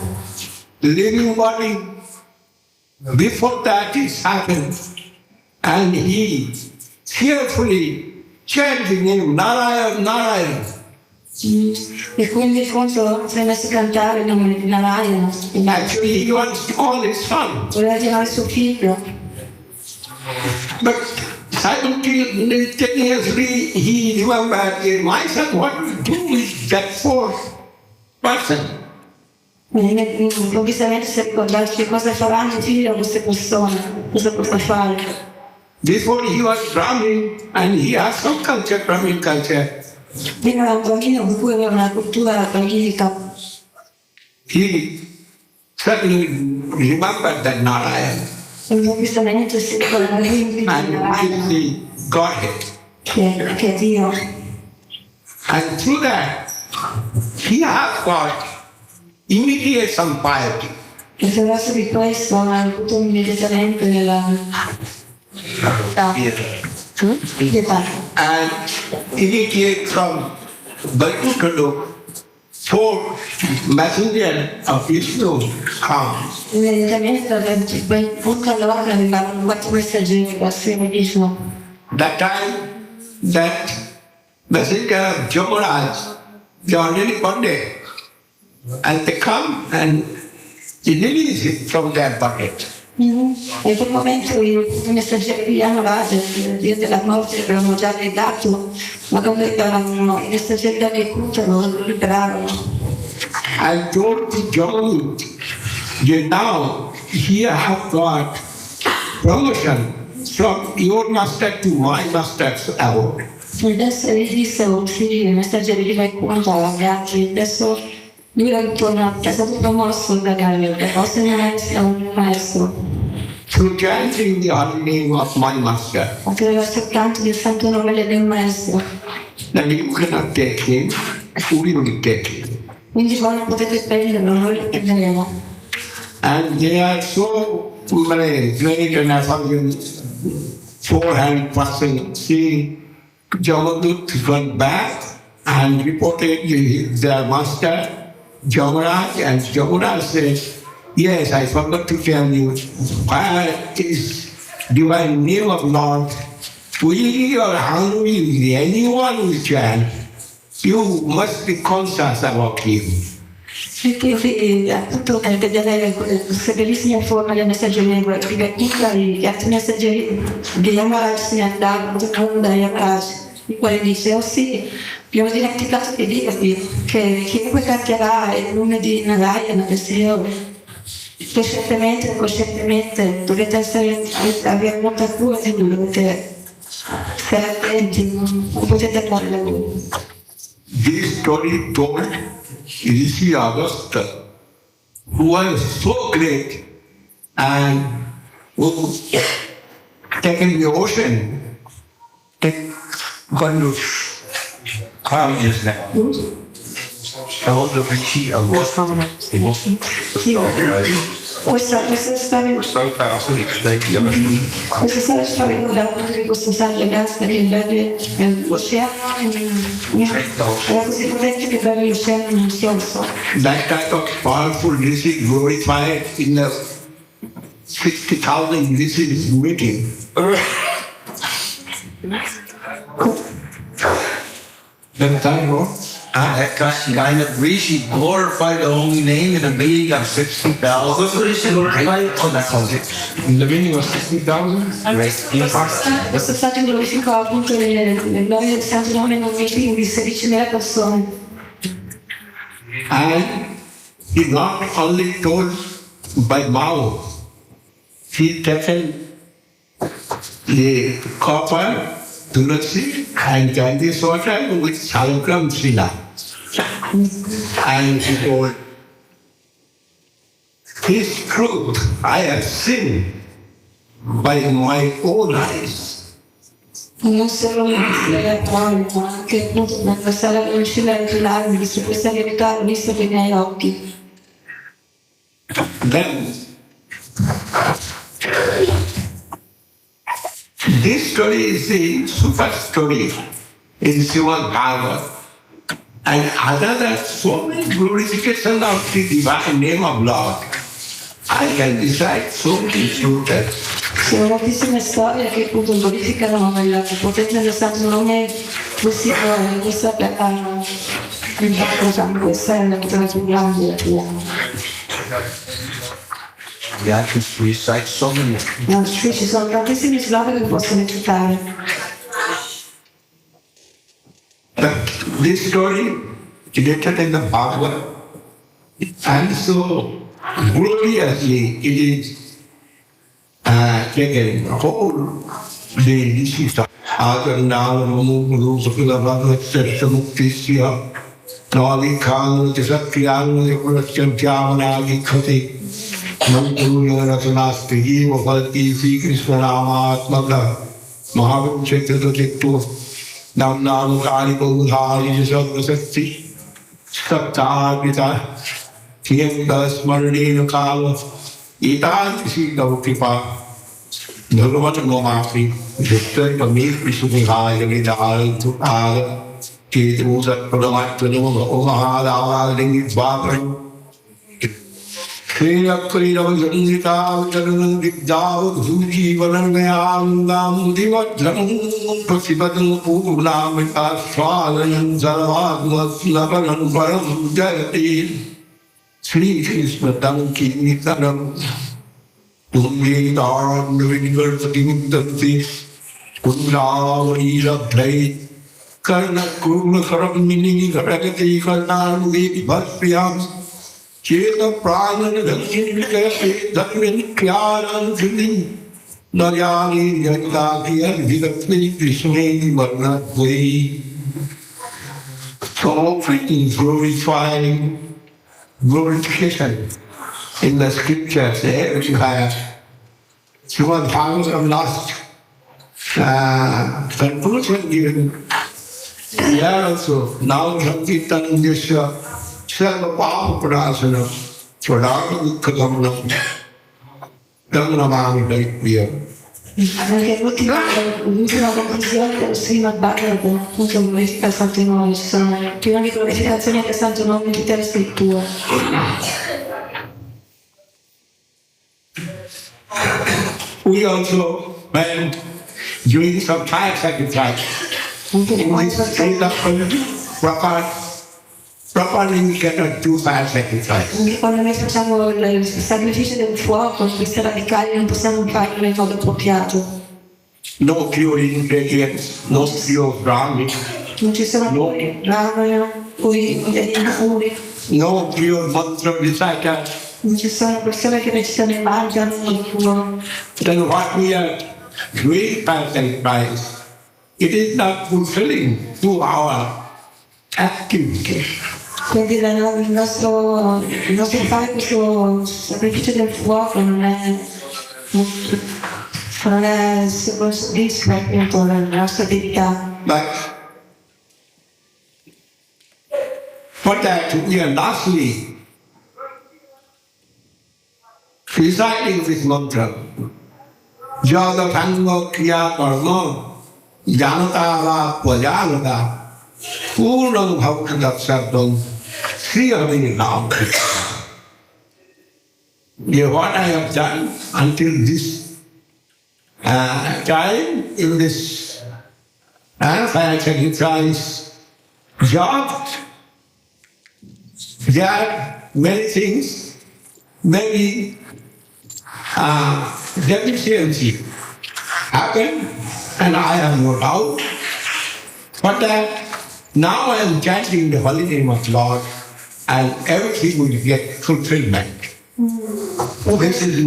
Living body. Before that is happened, and he fearfully chanting him, Narayana, Narayana. E quindi Fonso si è messo a cantare il nome di Narayana. Actually, he wants to call his son. Voleva chiamare suo figlio. But simultaneously, he remembered, my son, what to do with that fourth person? Improvvisamente si è ricordato che cosa faranno i figli a queste persone, cosa potrà fare. Before he was Brahmin, and he has some culture, Brahmin culture. Prima era un bambino con cui aveva una cultura brahminica. He certainly remembered that Narayana Improvvisamente si ricorda di Narayana, the Godhead. che è Dio. And through that, he has got immediate some piety. E attraverso di questo ha avuto immediatamente nella pietà. And immediate from Bhakti, four messenger of Vishnu comes. Immediatamente dal punto all'ora arrivavano quattro messaggeri assieme a Vishnu. That time, that messenger of Yamaraj, they are already bonded. And they come and release him from their bucket. In quel momento i messaggeri di Yamaraj, il dio della morte, avevano già legato, ma quando arrivavano i messaggeri della cuccia lo liberarono. I told the John, now here I have got promotion from your master to my master's abode. Adesso gli dissero, sì, i messaggeri di Vaikuntha, ragazzi, adesso lui ritorna, è stato promosso dal vostro maestro. Through chanting the holy name of my master, Attraverso il canto del santo nome del maestro. then you cannot take him, we will take him. Quindi quando potete prenderlo, noi lo prenderemo. And they are so great and affable, forehand person. See, Jamadut went back and reported their master, Jamaraj, and Jamaraj says, yes, I forgot to tell you, what is divine name of Lord? We or hungry, anyone will chant, you must be conscious about him. Perché appunto per vedere questa bellissima forma del messaggero di Vaikuntha, gli altri messaggeri di Yamaraj se ne andavano, tornavano da Yamaraj, il quale dice, oh sì, abbiamo dimenticato di dirvi che chiunque canterà il nome di Narayana, del Signore, coscientemente o incoscientemente dovete avere molta cura di lui, dovete stare attenti, non potete andare da lui. This story told Rishi Agastya, who was so great and who taken the ocean, take one of How is that? How the Rishi Questa storia so fast and explain questa storia riguarda di questo saggio gas che beve l'oceano era così potente che beve l'oceano in silenzio. that type of powerful Rishi glorified in the 60,000 Rishis meeting. Then time, no? kind of Rishi glorified the holy name in a meeting of 60,000. In the meaning of 60,000? Questo è stato glorificato appunto nel Santo Nome in un meeting di 16.000 persone. And he not only told by mouth, he taken the copper, tulasi, and Chinese water with Salagram Sila. And he told, his truth I have seen by my own eyes. Non solo ma anche appunto nel passare a riuscire a rivelarmi, visto questa verità, l'ho visto con i miei occhi. Then, this story is the super story in Srimad Bhagavatam. And other than so many glorification of the divine name of Lord, I can recite so many sutras. Sono moltissime storie che appunto glorificano la potenza del Santo Nome, questa è la cosa più grande. Yeah, I can recite so many. No, ci sono tantissimi slogan che possono citare. But this story related in the Bhagavad, and so gloriously it is taken whole the Sita Adana Mulu Sukula Bhagavad Muktisya Nali Khan Tisakyan Kurasyan Kyamanagi Kati Nampuya Ratanasti Vapati Sri Krishna Ramatmaka Mahavim Chekrata Chektu Namnam Kariko Hari Jasavasati Saptagita Tiyamdas Marnina Kala Itan Sita Ukipa Bhagavat Nomaki Jutta Kamil Vishubhaya Vidal Tukala Ketusa Padamatano Omahara Lingi Bhagan Kriya Kriya Janita Janan Vidal Huji Vanangayam Divajan Pasipadan Ulamita Swalayan Zaravagma Lavanan Varam Jayati Sri Krishna Danki Nitanam Umidam University Danti Kunla Play Karna Kurma Karamini Karagati Karnan Vivi Bhaspiyam Cheta Prana Danki Dhamin Kyaran Sini Nayani Yagaki Vidapni Krishna Varna Way. So freaking glorifying glorification in the scriptures there you have Srimad Bhagavatam last conclusion given here also now Sankirtan Yasya Sarva Papa Prasana Swadhana Dukkhadamnam Dhamnamami Daitviya. Perché l'ultima conclusione del Srimad Bhagavatam appunto glorifica il Santo Nome, ci sono più di glorificazioni del Santo Nome in tutte le scritture. We also went doing some fire sacrifice. We say that properly we cannot do fire sacrifice. Quando noi facciamo il sacrificio del fuoco, questi radicali non possiamo farlo in modo appropriato. No pure ingredients, no pure brahmi, Non ci sono puri no pure mantra reciter. non ci sono persone che recitano il mantra, non puro. Then what we are doing fire sacrifice, it is not fulfilling to our activity. Quindi il nostro fare questo sacrificio del fuoco non è soddisfa appunto la nostra attività. But for that we are lastly reciting this mantra. Jada Tango Kriya Karma Janata Va Pajanata Purnam Bhavata Sabdam Sri Havini Nam. What I have done until this time in this fire sacrifice job there are many things, maybe deficiency happen, and I have no doubt. But now I am chanting the holy name of Lord, and everything will get fulfillment. This is